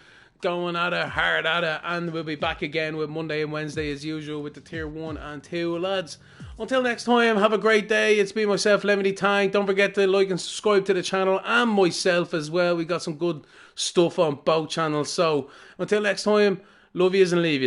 [SPEAKER 1] going at it, hard at it. And we'll be back again with Monday and Wednesday as usual with the Tier 1 and 2 lads. Until next time, have a great day. It's been myself, Lemony Tang. Don't forget to like and subscribe to the channel and myself as well. We got some good stuff on both channels. So, until next time, love yous and leave yous.